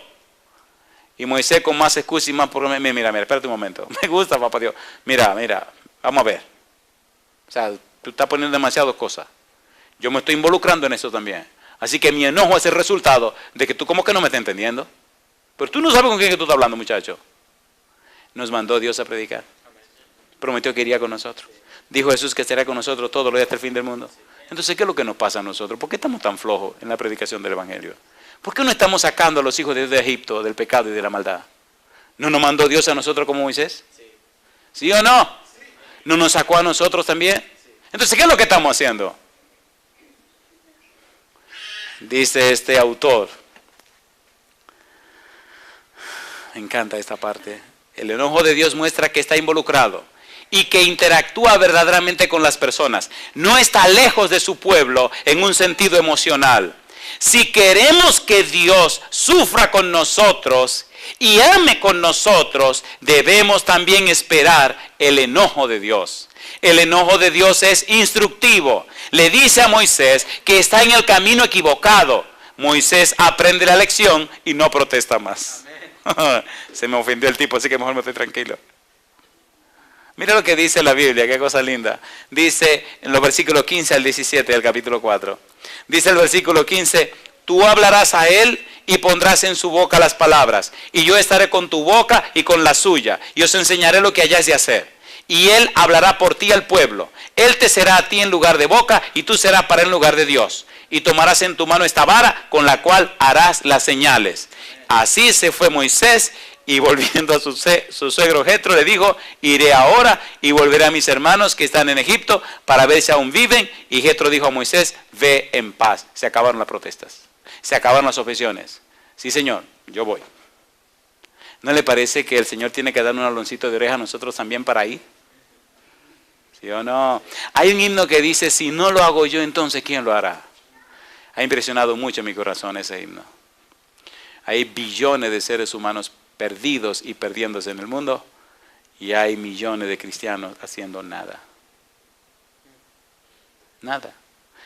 Y Moisés con más excusa y más por mira, espérate un momento. Me gusta, papá Dios. Mira, vamos a ver. O sea, tú estás poniendo demasiadas cosas. Yo me estoy involucrando en eso también. Así que mi enojo es el resultado de que tú como que no me estás entendiendo. Pero tú no sabes con quién que tú estás hablando, muchacho. Nos mandó Dios a predicar. Prometió que iría con nosotros. Dijo Jesús que estará con nosotros todos los días hasta el fin del mundo. Entonces, ¿qué es lo que nos pasa a nosotros? ¿Por qué estamos tan flojos en la predicación del Evangelio? ¿Por qué no estamos sacando a los hijos de Dios de Egipto, del pecado y de la maldad? ¿No nos mandó Dios a nosotros como Moisés? ¿Sí o no? ¿No nos sacó a nosotros también? Entonces, ¿qué es lo que estamos haciendo? Dice este autor, me encanta esta parte, el enojo de Dios muestra que está involucrado y que interactúa verdaderamente con las personas. No está lejos de su pueblo en un sentido emocional. Si queremos que Dios sufra con nosotros y ame con nosotros, debemos también esperar el enojo de Dios. El enojo de Dios es instructivo. Le dice a Moisés que está en el camino equivocado. Moisés aprende la lección y no protesta más. Se me ofendió el tipo, así que mejor me estoy tranquilo. Mira lo que dice la Biblia, qué cosa linda. Dice en los versículos 15 al 17 del capítulo 4. Dice el versículo 15, tú hablarás a él y pondrás en su boca las palabras. Y yo estaré con tu boca y con la suya. Y os enseñaré lo que hayáis de hacer. Y él hablará por ti al pueblo. Él te será a ti en lugar de boca y tú serás para él en lugar de Dios. Y tomarás en tu mano esta vara con la cual harás las señales. Así se fue Moisés y volviendo a su suegro Jetro le dijo, iré ahora y volveré a mis hermanos que están en Egipto para ver si aún viven. Y Jetro dijo a Moisés, ve en paz. Se acabaron las protestas. Se acabaron las objeciones. Sí, Señor, yo voy. ¿No le parece que el Señor tiene que dar un aloncito de oreja a nosotros también para ir? ¿Sí o no? Hay un himno que dice, si no lo hago yo, entonces ¿quién lo hará? Ha impresionado mucho mi corazón ese himno. Hay billones de seres humanos perdidos y perdiéndose en el mundo y hay millones de cristianos haciendo nada. Nada.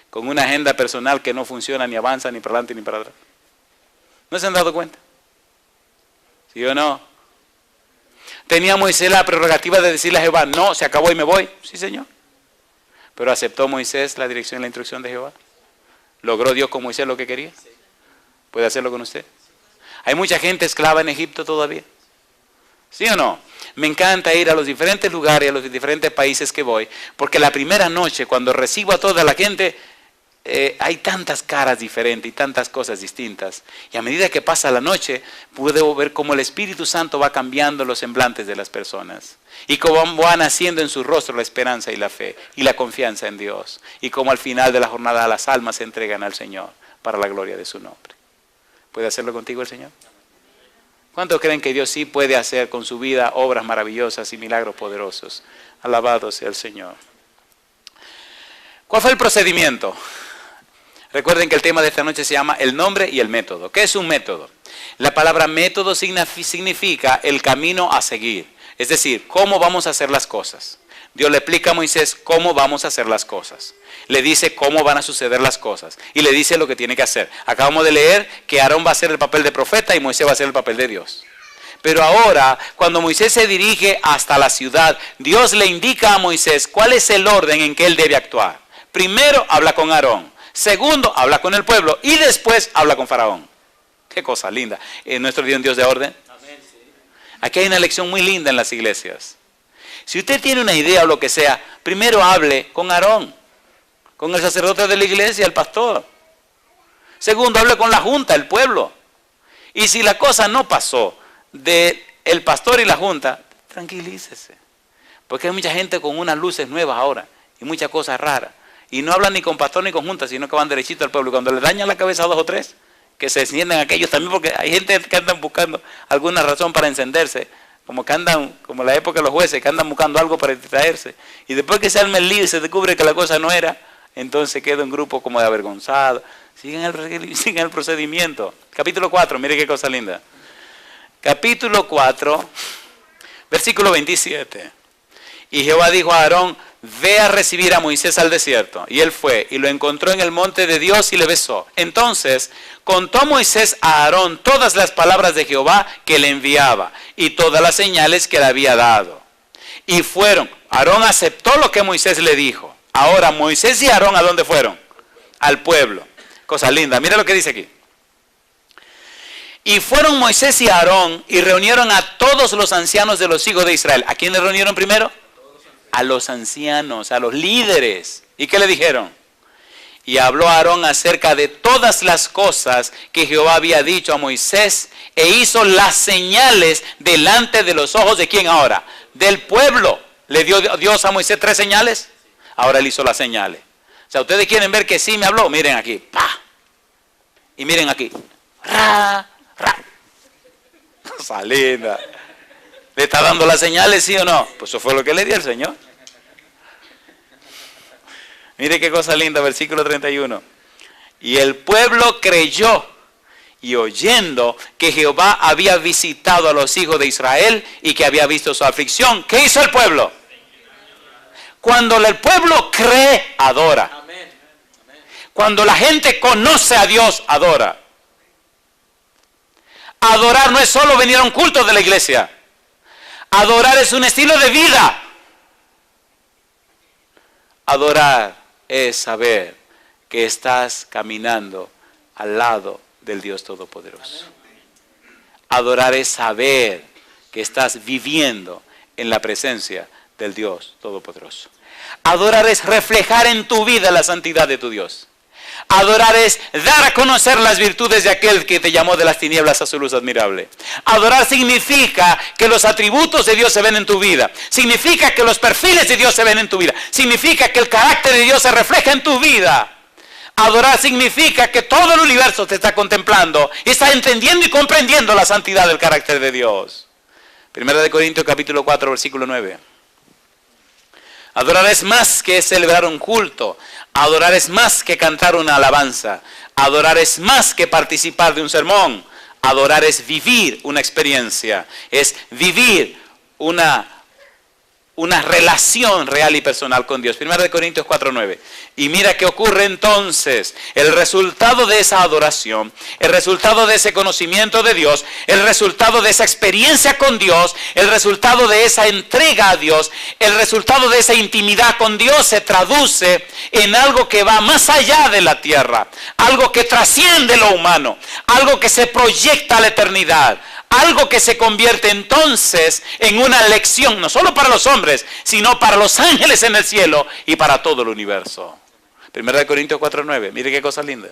Con una agenda personal que no funciona, ni avanza, ni para adelante, ni para atrás. ¿No se han dado cuenta? ¿Sí o no? ¿Tenía Moisés la prerrogativa de decirle a Jehová, no, se acabó y me voy? Sí, Señor. Pero ¿aceptó Moisés la dirección y la instrucción de Jehová? ¿Logró Dios con Moisés lo que quería? ¿Puede hacerlo con usted? ¿Hay mucha gente esclava en Egipto todavía? ¿Sí o no? Me encanta ir a los diferentes lugares, a los diferentes países que voy, porque la primera noche, cuando recibo a toda la gente, hay tantas caras diferentes y tantas cosas distintas. Y a medida que pasa la noche, puedo ver cómo el Espíritu Santo va cambiando los semblantes de las personas. Y cómo va naciendo en su rostro la esperanza y la fe y la confianza en Dios. Y cómo al final de la jornada las almas se entregan al Señor para la gloria de su nombre. ¿Puede hacerlo contigo el Señor? ¿Cuántos creen que Dios sí puede hacer con su vida obras maravillosas y milagros poderosos? Alabado sea el Señor. ¿Cuál fue el procedimiento? Recuerden que el tema de esta noche se llama el nombre y el método. ¿Qué es un método? La palabra método significa el camino a seguir. Es decir, cómo vamos a hacer las cosas. Dios le explica a Moisés cómo vamos a hacer las cosas. Le dice cómo van a suceder las cosas. Y le dice lo que tiene que hacer. Acabamos de leer que Aarón va a hacer el papel de profeta y Moisés va a hacer el papel de Dios. Pero ahora, cuando Moisés se dirige hasta la ciudad, Dios le indica a Moisés cuál es el orden en que él debe actuar. Primero, habla con Aarón. Segundo, habla con el pueblo. Y después, habla con Faraón. Qué cosa linda. ¿Nuestro Dios es un Dios de orden? Aquí hay una lección muy linda en las iglesias. Si usted tiene una idea o lo que sea, primero hable con Aarón, con el sacerdote de la iglesia, el pastor. Segundo, hable con la junta, el pueblo. Y si la cosa no pasó del pastor y la junta, tranquilícese. Porque hay mucha gente con unas luces nuevas ahora y muchas cosas raras. Y no hablan ni con pastor ni con junta, sino que van derechito al pueblo. Y cuando le dañan la cabeza a 2 o 3, que se encienden aquellos también, porque hay gente que andan buscando alguna razón para encenderse. Como que andan, como la época de los jueces, que andan buscando algo para distraerse. Y después que se arma el lío y se descubre que la cosa no era, Entonces queda un grupo como de avergonzados. Siguen el procedimiento. Capítulo 4, mire qué cosa linda. Capítulo 4, versículo 27. Y Jehová dijo a Aarón, ve a recibir a Moisés al desierto. Y él fue y lo encontró en el monte de Dios y le besó. Entonces contó Moisés a Aarón todas las palabras de Jehová que le enviaba y todas las señales que le había dado. Y fueron. Aarón aceptó lo que Moisés le dijo. Ahora Moisés y Aarón, ¿a dónde fueron? Al pueblo. Cosa linda. Mira lo que dice aquí. Y fueron Moisés y Aarón y reunieron a todos los ancianos de los hijos de Israel. ¿A quién le reunieron primero? A los ancianos, a los líderes. ¿Y qué le dijeron? Y habló Aarón acerca de todas las cosas que Jehová había dicho a Moisés e hizo las señales delante de los ojos de quién ahora? Del pueblo. ¿Le dio Dios a Moisés 3 señales? Ahora él hizo las señales. O sea, ustedes quieren ver que sí me habló. Miren aquí. ¡Pah! Y miren aquí. ¡Ra! ¡Ra! Cosa linda. ¿Le está dando las señales, sí o no? Pues eso fue lo que le dio el Señor. Mire qué cosa linda, versículo 31. Y el pueblo creyó, y oyendo que Jehová había visitado a los hijos de Israel y que había visto su aflicción, ¿qué hizo el pueblo? Cuando el pueblo cree, adora. Cuando la gente conoce a Dios, adora. Adorar no es solo venir a un culto de la iglesia. Adorar es un estilo de vida. Adorar es saber que estás caminando al lado del Dios Todopoderoso. Adorar es saber que estás viviendo en la presencia del Dios Todopoderoso. Adorar es reflejar en tu vida la santidad de tu Dios. Adorar es dar a conocer las virtudes de aquel que te llamó de las tinieblas a su luz admirable. Adorar significa que los atributos de Dios se ven en tu vida. Significa que los perfiles de Dios se ven en tu vida. Significa que el carácter de Dios se refleja en tu vida. Adorar significa que todo el universo te está contemplando y está entendiendo y comprendiendo la santidad del carácter de Dios. 1 Corintios capítulo 4, versículo 9. Adorar es más que celebrar un culto. Adorar es más que cantar una alabanza. Adorar es más que participar de un sermón. Adorar es vivir una experiencia. Es vivir una relación real y personal con Dios. 1 Corintios 4:9. Y mira qué ocurre entonces. El resultado de esa adoración, el resultado de ese conocimiento de Dios, el resultado de esa experiencia con Dios, el resultado de esa entrega a Dios, el resultado de esa intimidad con Dios se traduce en algo que va más allá de la tierra, algo que trasciende lo humano, algo que se proyecta a la eternidad. Algo que se convierte entonces en una lección, no solo para los hombres, sino para los ángeles en el cielo y para todo el universo. 1 Corintios 4:9, mire qué cosa linda.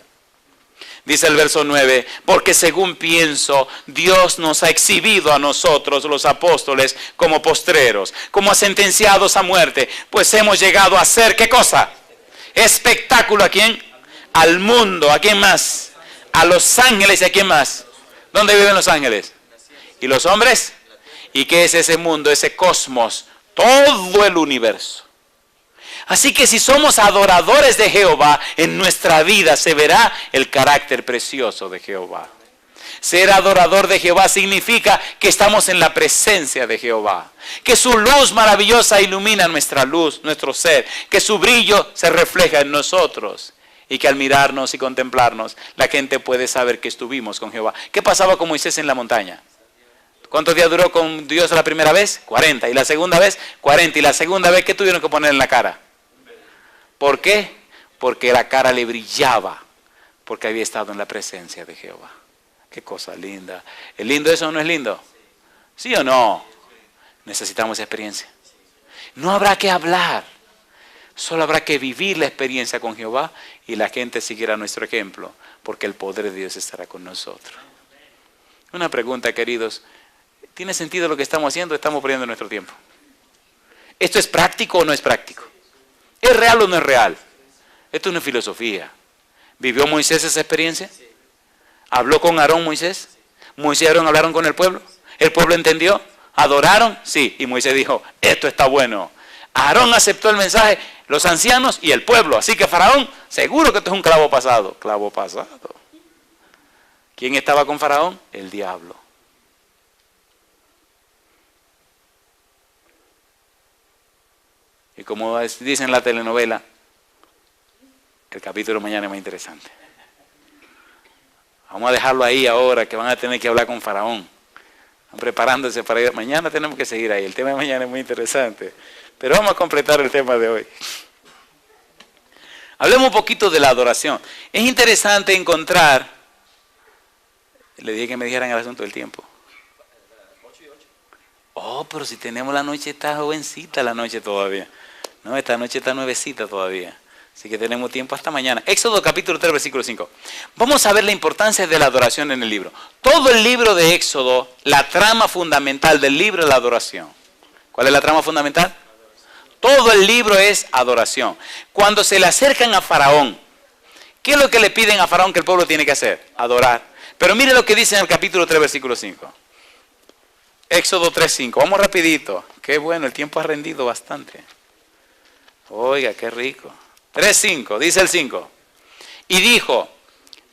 Dice el verso 9, porque según pienso, Dios nos ha exhibido a nosotros, los apóstoles, como postreros, como sentenciados a muerte, pues hemos llegado a ser, ¿qué cosa? Espectáculo, ¿a quién? Al mundo, ¿a quién más? A los ángeles, ¿y a quién más? ¿Dónde viven los ángeles? ¿Y los hombres? ¿Y qué es ese mundo, ese cosmos? Todo el universo. Así que si somos adoradores de Jehová, en nuestra vida se verá el carácter precioso de Jehová. Ser adorador de Jehová significa que estamos en la presencia de Jehová. Que su luz maravillosa ilumina nuestra luz, nuestro ser. Que su brillo se refleja en nosotros. Y que al mirarnos y contemplarnos, la gente puede saber que estuvimos con Jehová. ¿Qué pasaba con Moisés en la montaña? ¿Cuántos días duró con Dios la primera vez? 40. ¿Y la segunda vez? 40. ¿Y la segunda vez qué tuvieron que poner en la cara? ¿Por qué? Porque la cara le brillaba, porque había estado en la presencia de Jehová. Qué cosa linda. ¿Es lindo eso o no es lindo? ¿Sí o no? Necesitamos experiencia. No habrá que hablar. Solo habrá que vivir la experiencia con Jehová y la gente seguirá nuestro ejemplo, porque el poder de Dios estará con nosotros. Una pregunta, queridos. ¿Tiene sentido lo que estamos haciendo? Estamos perdiendo nuestro tiempo. ¿Esto es práctico o no es práctico? ¿Es real o no es real? Esto es una filosofía. ¿Vivió Moisés esa experiencia? ¿Habló con Aarón Moisés? ¿Moisés y Aarón hablaron con el pueblo? ¿El pueblo entendió? ¿Adoraron? Sí. Y Moisés dijo, esto está bueno. Aarón aceptó el mensaje, los ancianos y el pueblo. Así que Faraón, seguro que esto es un clavo pasado. Clavo pasado. ¿Quién estaba con Faraón? El diablo. Y como dice en la telenovela, el capítulo de mañana es más interesante. Vamos a dejarlo ahí ahora, que van a tener que hablar con Faraón. Están preparándose para ir. Mañana tenemos que seguir ahí. El tema de mañana es muy interesante. Pero vamos a completar el tema de hoy. Hablemos un poquito de la adoración. Es interesante encontrar. Le dije que me dijeran el asunto del tiempo. 8 y 8. Oh, pero si tenemos la noche, está jovencita la noche todavía. No, esta noche está nuevecita todavía. Así que tenemos tiempo hasta mañana. Éxodo capítulo 3, versículo 5. Vamos a ver la importancia de la adoración en el libro. Todo el libro de Éxodo, la trama fundamental del libro es la adoración. ¿Cuál es la trama fundamental? Todo el libro es adoración. Cuando se le acercan a Faraón, ¿qué es lo que le piden a Faraón que el pueblo tiene que hacer? Adorar. Pero mire lo que dice en el capítulo 3, versículo 5. Éxodo 3, 5. Vamos rapidito. Qué bueno, el tiempo ha rendido bastante. Oiga, qué rico. 3:5, dice el 5. Y dijo,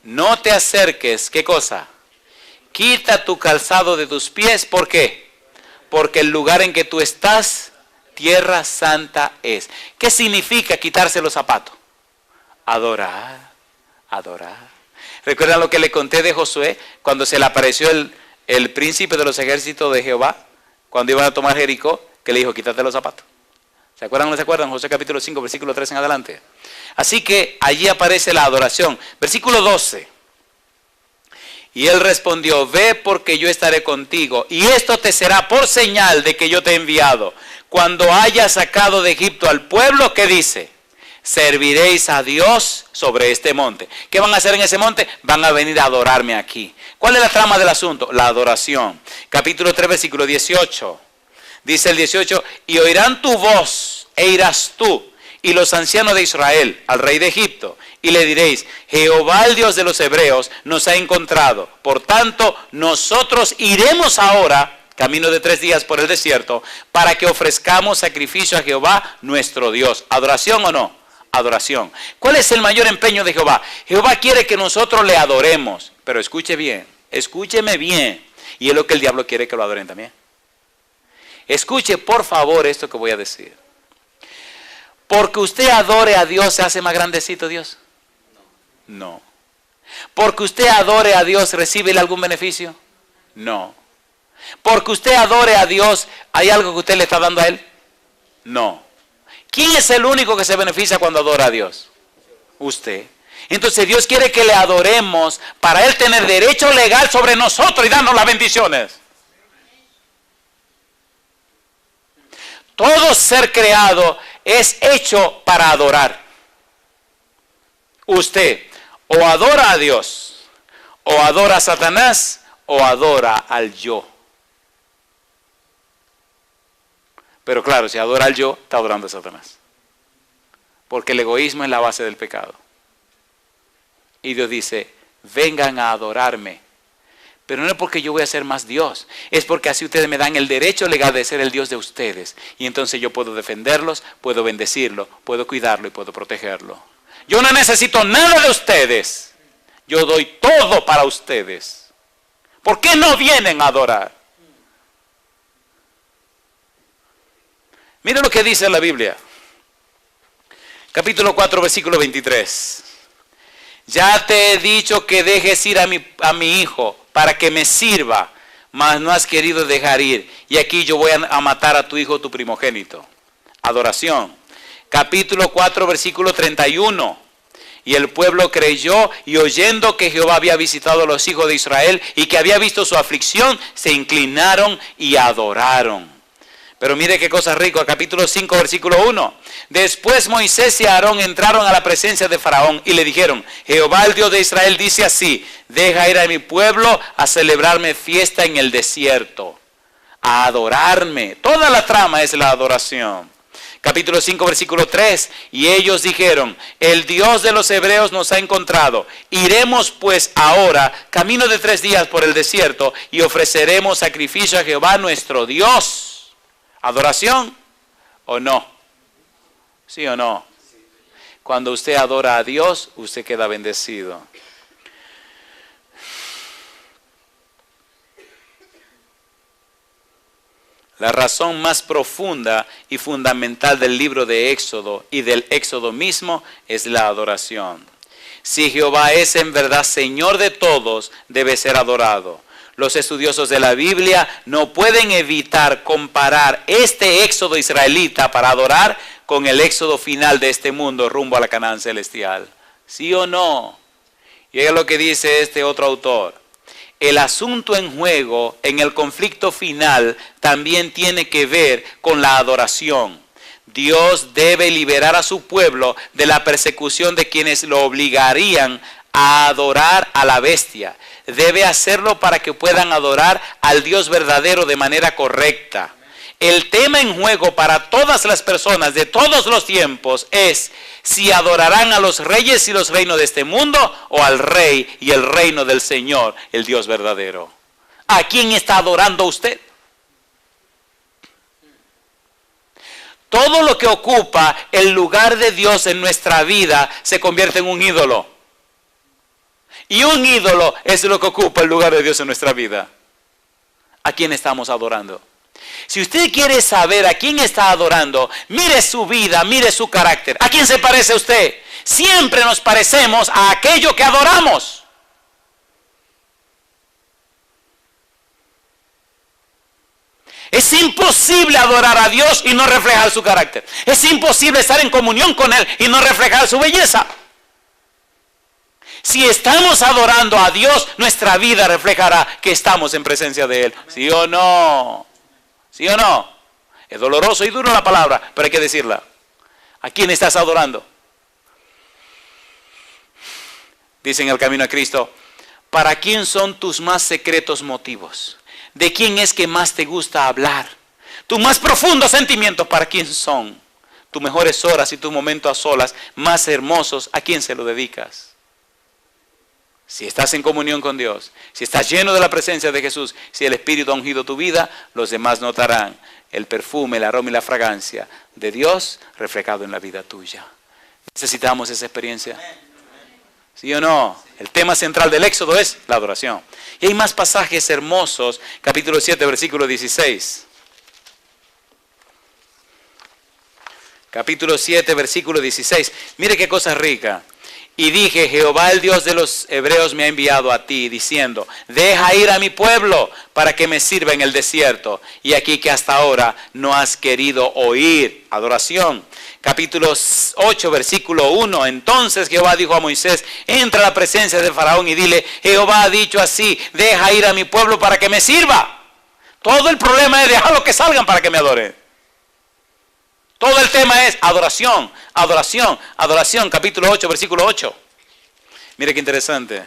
no te acerques, ¿qué cosa? Quita tu calzado de tus pies, ¿por qué? Porque el lugar en que tú estás, tierra santa es. ¿Qué significa quitarse los zapatos? Adorar, adorar. ¿Recuerdan lo que le conté de Josué? Cuando se le apareció el príncipe de los ejércitos de Jehová, cuando iban a tomar Jericó, que le dijo, quítate los zapatos. ¿Se acuerdan o no se acuerdan? Josué capítulo 5, versículo 3 en adelante. Así que allí aparece la adoración. Versículo 12. Y él respondió, ve porque yo estaré contigo. Y esto te será por señal de que yo te he enviado. Cuando hayas sacado de Egipto al pueblo, ¿qué dice? Serviréis a Dios sobre este monte. ¿Qué van a hacer en ese monte? Van a venir a adorarme aquí. ¿Cuál es la trama del asunto? La adoración. Capítulo 3, versículo 18. Dice el 18, y oirán tu voz, e irás tú, y los ancianos de Israel, al rey de Egipto, y le diréis, Jehová el Dios de los hebreos nos ha encontrado. Por tanto, nosotros iremos ahora, camino de 3 días por el desierto, para que ofrezcamos sacrificio a Jehová nuestro Dios. ¿Adoración o no? Adoración. ¿Cuál es el mayor empeño de Jehová? Jehová quiere que nosotros le adoremos, pero escuche bien, escúcheme bien, y es lo que el diablo quiere que lo adoren también. Escuche por favor esto que voy a decir. Porque usted adore a Dios, ¿se hace más grandecito Dios? No. Porque usted adore a Dios, ¿recibe algún beneficio? No. Porque usted adore a Dios, ¿hay algo que usted le está dando a Él? No. ¿Quién es el único que se beneficia cuando adora a Dios? Usted. Entonces Dios quiere que le adoremos para Él tener derecho legal sobre nosotros y darnos las bendiciones. Todo ser creado es hecho para adorar. Usted o adora a Dios, o adora a Satanás, o adora al yo. Pero claro, si adora al yo, está adorando a Satanás. Porque el egoísmo es la base del pecado. Y Dios dice, vengan a adorarme. Pero no es porque yo voy a ser más Dios, es porque así ustedes me dan el derecho legal de ser el Dios de ustedes. Y entonces yo puedo defenderlos, puedo bendecirlo, puedo cuidarlo y puedo protegerlo. Yo no necesito nada de ustedes, yo doy todo para ustedes. ¿Por qué no vienen a adorar? Mira lo que dice la Biblia. Capítulo 4, versículo 23. Ya te he dicho que dejes ir a mi hijo para que me sirva, mas no has querido dejar ir. Y aquí yo voy a matar a tu hijo, tu primogénito. Adoración. Capítulo 4, versículo 31. Y el pueblo creyó, y oyendo que Jehová había visitado a los hijos de Israel y que había visto su aflicción, se inclinaron y adoraron. Pero mire qué cosa rica, capítulo 5, versículo 1. Después Moisés y Aarón entraron a la presencia de Faraón y le dijeron, Jehová el Dios de Israel dice así, deja ir a mi pueblo a celebrarme fiesta en el desierto, a adorarme. Toda la trama es la adoración. Capítulo 5, versículo 3. Y ellos dijeron, el Dios de los hebreos nos ha encontrado. Iremos pues ahora, camino de 3 días por el desierto, y ofreceremos sacrificio a Jehová nuestro Dios. ¿Adoración o no? ¿Sí o no? Cuando usted adora a Dios, usted queda bendecido. La razón más profunda y fundamental del libro de Éxodo y del Éxodo mismo es la adoración. Si Jehová es en verdad Señor de todos, debe ser adorado. Los estudiosos de la Biblia no pueden evitar comparar este Éxodo israelita para adorar con el Éxodo final de este mundo rumbo a la Canaán celestial. ¿Sí o no? Y es lo que dice este otro autor. El asunto en juego en el conflicto final también tiene que ver con la adoración. Dios debe liberar a su pueblo de la persecución de quienes lo obligarían a adorar a la bestia. Debe hacerlo para que puedan adorar al Dios verdadero de manera correcta. El tema en juego para todas las personas de todos los tiempos es si adorarán a los reyes y los reinos de este mundo o al rey y el reino del Señor, el Dios verdadero. ¿A quién está adorando usted? Todo lo que ocupa el lugar de Dios en nuestra vida se convierte en un ídolo. Y un ídolo es lo que ocupa el lugar de Dios en nuestra vida. ¿A quién estamos adorando? Si usted quiere saber a quién está adorando, mire su vida, mire su carácter. ¿A quién se parece usted? Siempre nos parecemos a aquello que adoramos. Es imposible adorar a Dios y no reflejar su carácter. Es imposible estar en comunión con Él y no reflejar su belleza. Si estamos adorando a Dios, nuestra vida reflejará que estamos en presencia de Él. ¿Sí o no? ¿Sí o no? Es doloroso y duro la palabra, pero hay que decirla. ¿A quién estás adorando? Dice en el camino a Cristo, ¿para quién son tus más secretos motivos? ¿De quién es que más te gusta hablar? Tus más profundos sentimientos, ¿para quién son? Tus mejores horas y tus momentos a solas más hermosos, ¿a quién se lo dedicas? Si estás en comunión con Dios, si estás lleno de la presencia de Jesús, si el Espíritu ha ungido tu vida, los demás notarán el perfume, el aroma y la fragancia de Dios reflejado en la vida tuya. ¿Necesitamos esa experiencia? ¿Sí o no? El tema central del Éxodo es la adoración. Y hay más pasajes hermosos, capítulo 7, versículo 16. Capítulo 7, versículo 16. Mire qué cosa rica. Y dije, Jehová el Dios de los hebreos me ha enviado a ti, diciendo, deja ir a mi pueblo para que me sirva en el desierto. Y aquí que hasta ahora no has querido oír. Adoración. Capítulo 8, versículo 1. Entonces Jehová dijo a Moisés, entra a la presencia de Faraón y dile, Jehová ha dicho así, deja ir a mi pueblo para que me sirva. Todo el problema es dejarlo que salgan para que me adoren. Todo el tema es adoración, adoración, adoración. Capítulo 8, versículo 8. Mire qué interesante.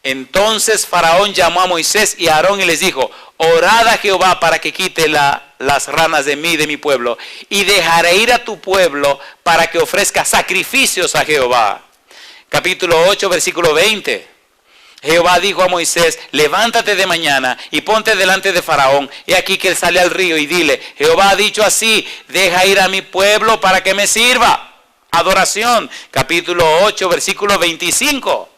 Entonces Faraón llamó a Moisés y a Aarón y les dijo, orad a Jehová para que quite las ranas de mí, de mi pueblo, y dejaré ir a tu pueblo para que ofrezca sacrificios a Jehová. Capítulo 8, versículo 20. Jehová dijo a Moisés, levántate de mañana y ponte delante de Faraón. Y aquí que él sale al río y dile, Jehová ha dicho así, deja ir a mi pueblo para que me sirva. Adoración. Capítulo 8, versículo 25.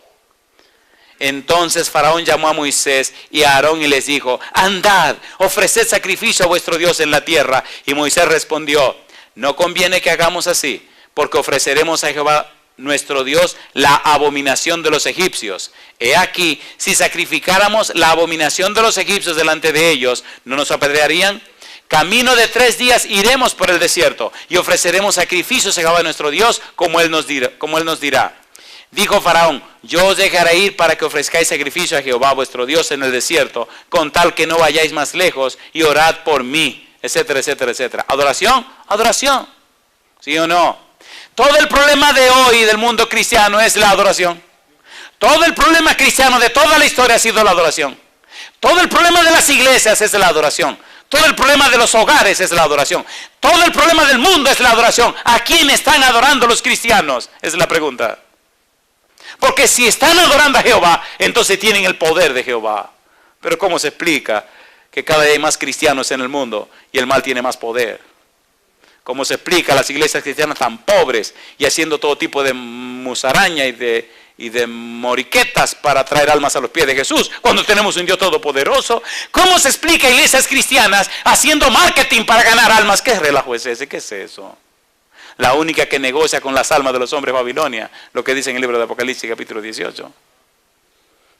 Entonces Faraón llamó a Moisés y a Aarón y les dijo, andad, ofreced sacrificio a vuestro Dios en la tierra. Y Moisés respondió, no conviene que hagamos así, porque ofreceremos a Jehová nuestro Dios la abominación de los egipcios. He aquí, si sacrificáramos la abominación de los egipcios delante de ellos, ¿no nos apedrearían? Camino de 3 días iremos por el desierto y ofreceremos sacrificios a Jehová nuestro Dios, como él nos dirá. Dijo Faraón, yo os dejaré ir para que ofrezcáis sacrificio a Jehová vuestro Dios en el desierto, con tal que no vayáis más lejos, y orad por mí, etcétera, etcétera, etcétera. ¿Adoración? Adoración. ¿Sí o no? Todo el problema de hoy del mundo cristiano es la adoración. Todo el problema cristiano de toda la historia ha sido la adoración. Todo el problema de las iglesias es la adoración. Todo el problema de los hogares es la adoración. Todo el problema del mundo es la adoración. ¿A quién están adorando los cristianos? Es la pregunta. Porque si están adorando a Jehová, entonces tienen el poder de Jehová. Pero ¿cómo se explica que cada vez hay más cristianos en el mundo y el mal tiene más poder? como se explica las iglesias cristianas tan pobres y haciendo todo tipo de musaraña y de moriquetas para traer almas a los pies de Jesús, cuando tenemos un Dios todopoderoso? ¿Cómo se explica iglesias cristianas haciendo marketing para ganar almas? ¿Qué relajo es ese? ¿Qué es eso? La única que negocia con las almas de los hombres es Babilonia, lo que dice en el libro de Apocalipsis capítulo 18.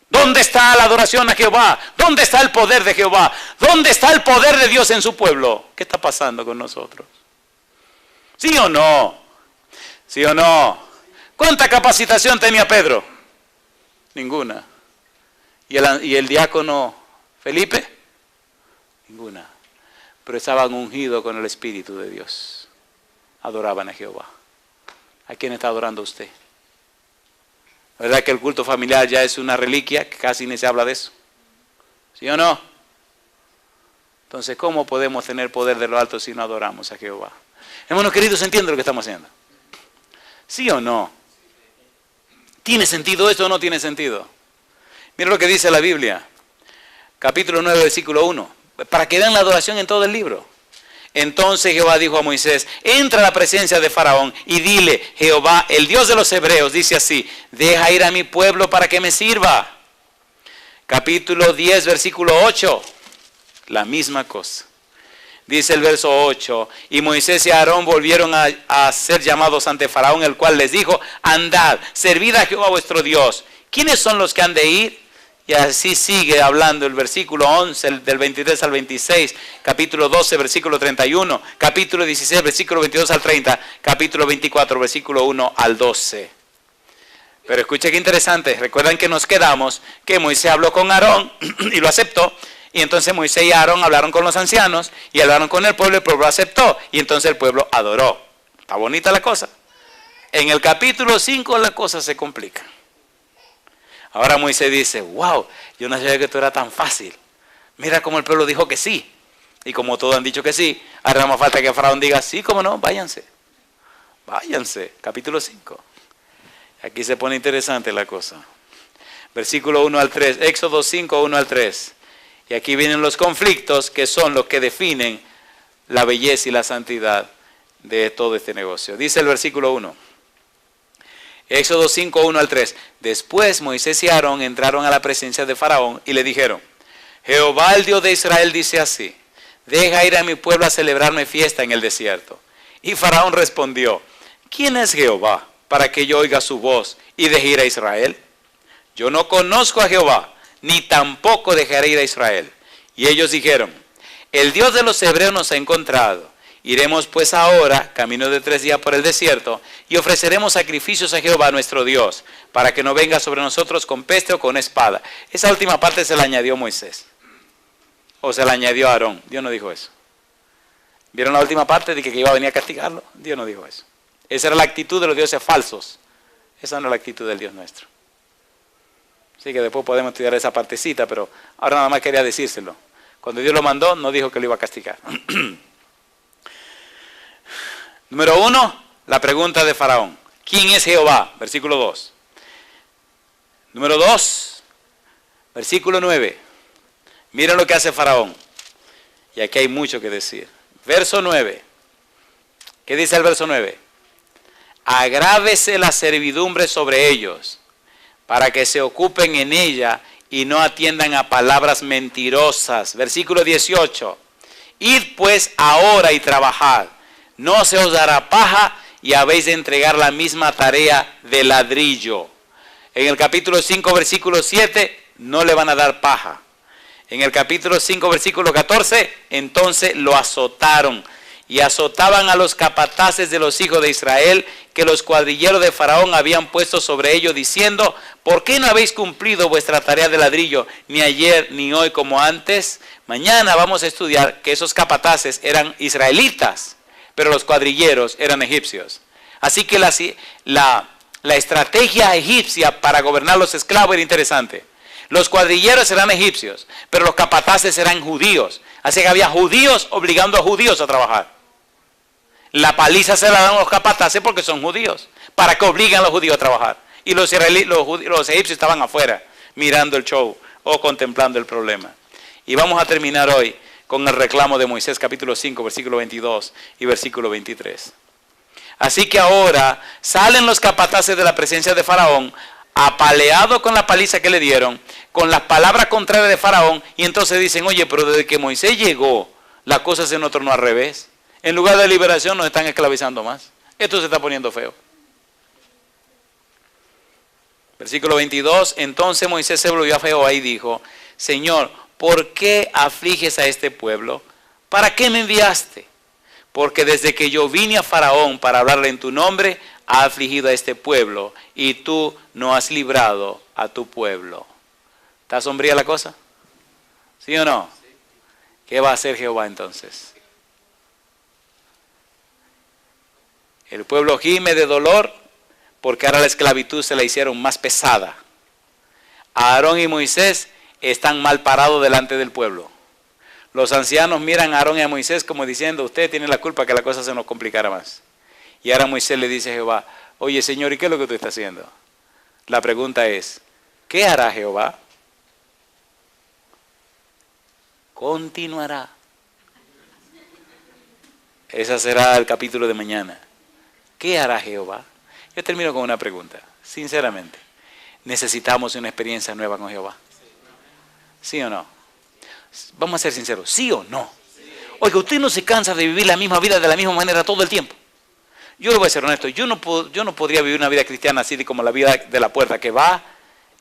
¿Dónde está la adoración a Jehová? ¿Dónde está el poder de Jehová? ¿Dónde está el poder de Dios en su pueblo? ¿Qué está pasando con nosotros? ¿Sí o no? ¿Sí o no? ¿Cuánta capacitación tenía Pedro? Ninguna. ¿Y el diácono Felipe? Ninguna. Pero estaban ungidos con el Espíritu de Dios. Adoraban a Jehová. ¿A quién está adorando usted? ¿Verdad que el culto familiar ya es una reliquia? Que casi ni se habla de eso. ¿Sí o no? Entonces, ¿cómo podemos tener poder de lo alto si no adoramos a Jehová? Hermanos queridos, ¿entienden lo que estamos haciendo? ¿Sí o no? ¿Tiene sentido esto o no tiene sentido? Mira lo que dice la Biblia. Capítulo 9, versículo 1. Para que vean la adoración en todo el libro. Entonces Jehová dijo a Moisés: entra a la presencia de Faraón y dile: Jehová, el Dios de los hebreos, dice así: deja ir a mi pueblo para que me sirva. Capítulo 10, versículo 8. La misma cosa. Dice el verso 8: y Moisés y Aarón volvieron a ser llamados ante Faraón, el cual les dijo: andad, servid a Jehová vuestro Dios. ¿Quiénes son los que han de ir? Y así sigue hablando el versículo 11, del 23 al 26, capítulo 12, versículo 31, capítulo 16, versículo 22 al 30, capítulo 24, versículo 1 al 12. Pero escuche qué interesante, recuerdan que nos quedamos que Moisés habló con Aarón y lo aceptó. Y entonces Moisés y Aarón hablaron con los ancianos y hablaron con el pueblo aceptó. Y entonces el pueblo adoró. Está bonita la cosa. En el capítulo 5 la cosa se complica. Ahora Moisés dice: wow, yo no sabía que esto era tan fácil. Mira cómo el pueblo dijo que sí. Y como todos han dicho que sí, ahora no más falta que Faraón diga: sí, cómo no, váyanse. Váyanse. Capítulo 5. Aquí se pone interesante la cosa. Versículo 1 al 3. Éxodo 5, 1 al 3. Y aquí vienen los conflictos que son los que definen la belleza y la santidad de todo este negocio. Dice el versículo 1. Éxodo 5, 1 al 3. Después Moisés y Aarón entraron a la presencia de Faraón y le dijeron: Jehová, el Dios de Israel, dice así: deja ir a mi pueblo a celebrarme fiesta en el desierto. Y Faraón respondió: ¿quién es Jehová para que yo oiga su voz y deje ir a Israel? Yo no conozco a Jehová, ni tampoco dejaré ir a Israel. Y ellos dijeron: el Dios de los hebreos nos ha encontrado. Iremos pues ahora, camino de 3 días por el desierto, y ofreceremos sacrificios a Jehová nuestro Dios, para que no venga sobre nosotros con peste o con espada. Esa última parte se la añadió Moisés, o se la añadió Aarón. Dios no dijo eso. ¿Vieron la última parte de que iba a venir a castigarlo? Dios no dijo eso. Esa era la actitud de los dioses falsos. Esa no es la actitud del Dios nuestro. Así que después podemos estudiar esa partecita, pero ahora nada más quería decírselo. Cuando Dios lo mandó, no dijo que lo iba a castigar. Número 1, la pregunta de Faraón. ¿Quién es Jehová? Versículo 2. Número 2, versículo 9. Miren lo que hace Faraón. Y aquí hay mucho que decir. Verso 9. ¿Qué dice el verso 9? Agrávese la servidumbre sobre ellos, para que se ocupen en ella y no atiendan a palabras mentirosas. Versículo 18. Id pues ahora y trabajad. No se os dará paja y habéis de entregar la misma tarea de ladrillo. En el capítulo 5, versículo 7, no le van a dar paja. En el capítulo 5, versículo 14, entonces lo azotaron. Y azotaban a los capataces de los hijos de Israel, que los cuadrilleros de Faraón habían puesto sobre ellos, diciendo: ¿por qué no habéis cumplido vuestra tarea de ladrillo, ni ayer ni hoy como antes? Mañana vamos a estudiar que esos capataces eran israelitas, pero los cuadrilleros eran egipcios. Así que la estrategia egipcia para gobernar los esclavos era interesante. Los cuadrilleros eran egipcios, pero los capataces eran judíos. Así que había judíos obligando a judíos a trabajar. La paliza se la dan a los capataces porque son judíos, para que obliguen a los judíos a trabajar. Y los egipcios estaban afuera, mirando el show o contemplando el problema. Y vamos a terminar hoy con el reclamo de Moisés, capítulo 5, versículo 22 y versículo 23. Así que ahora salen los capataces de la presencia de Faraón, apaleados con la paliza que le dieron, con las palabras contrarias de Faraón, y entonces dicen, oye, pero desde que Moisés llegó, la cosa se nos tornó al revés. En lugar de liberación nos están esclavizando más. Esto se está poniendo feo. Versículo 22, entonces Moisés se volvió a Jehová y dijo, Señor, ¿por qué afliges a este pueblo? ¿Para qué me enviaste? Porque desde que yo vine a Faraón para hablarle en tu nombre, ha afligido a este pueblo y tú no has librado a tu pueblo. ¿Está sombría la cosa? ¿Sí o no? ¿Qué va a hacer Jehová entonces? El pueblo gime de dolor porque ahora la esclavitud se la hicieron más pesada. Aarón y Moisés están mal parados delante del pueblo. Los ancianos miran a Aarón y a Moisés como diciendo, usted tiene la culpa que la cosa se nos complicara más. Y ahora Moisés le dice a Jehová, oye Señor, ¿y qué es lo que tú estás haciendo? La pregunta es, ¿qué hará Jehová? Continuará. Ese será el capítulo de mañana. ¿Qué hará Jehová? Yo termino con una pregunta, sinceramente. ¿Necesitamos una experiencia nueva con Jehová? ¿Sí o no? Vamos a ser sinceros, ¿sí o no? Oiga, usted no se cansa de vivir la misma vida de la misma manera todo el tiempo. Yo le voy a ser honesto, yo no podría vivir una vida cristiana así como la vida de la puerta, que va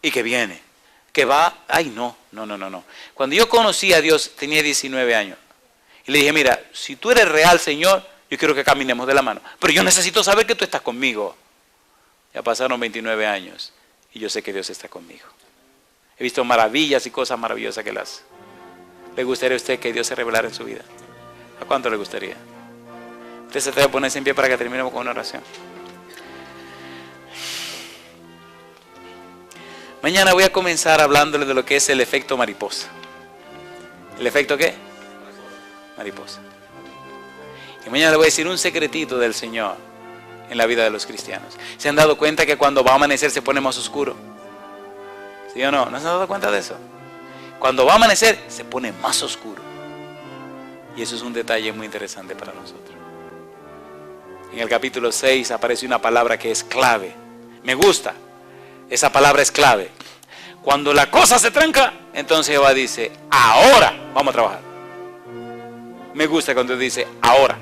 y que viene. Que va, ay no. Cuando yo conocí a Dios tenía 19 años. Y le dije, mira, si tú eres real, Señor, yo quiero que caminemos de la mano. Pero yo necesito saber que tú estás conmigo. Ya pasaron 29 años y yo sé que Dios está conmigo. He visto maravillas y cosas maravillosas que Él hace. ¿Le gustaría a usted que Dios se revelara en su vida? ¿A cuánto le gustaría? Usted se debe ponerse en pie para que terminemos con una oración. Mañana voy a comenzar hablándole de lo que es el efecto mariposa. ¿El efecto qué? Mariposa. Y mañana le voy a decir un secretito del Señor en la vida de los cristianos. ¿Se han dado cuenta que cuando va a amanecer se pone más oscuro? ¿Sí o no? ¿No se han dado cuenta de eso? Cuando va a amanecer se pone más oscuro. Y eso es un detalle muy interesante para nosotros. En el capítulo 6 aparece una palabra que es clave. Me gusta. Esa palabra es clave. Cuando la cosa se tranca, entonces Jehová dice, ahora vamos a trabajar. Me gusta cuando dice, ahora.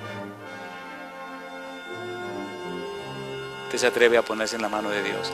Usted se atreve a ponerse en la mano de Dios.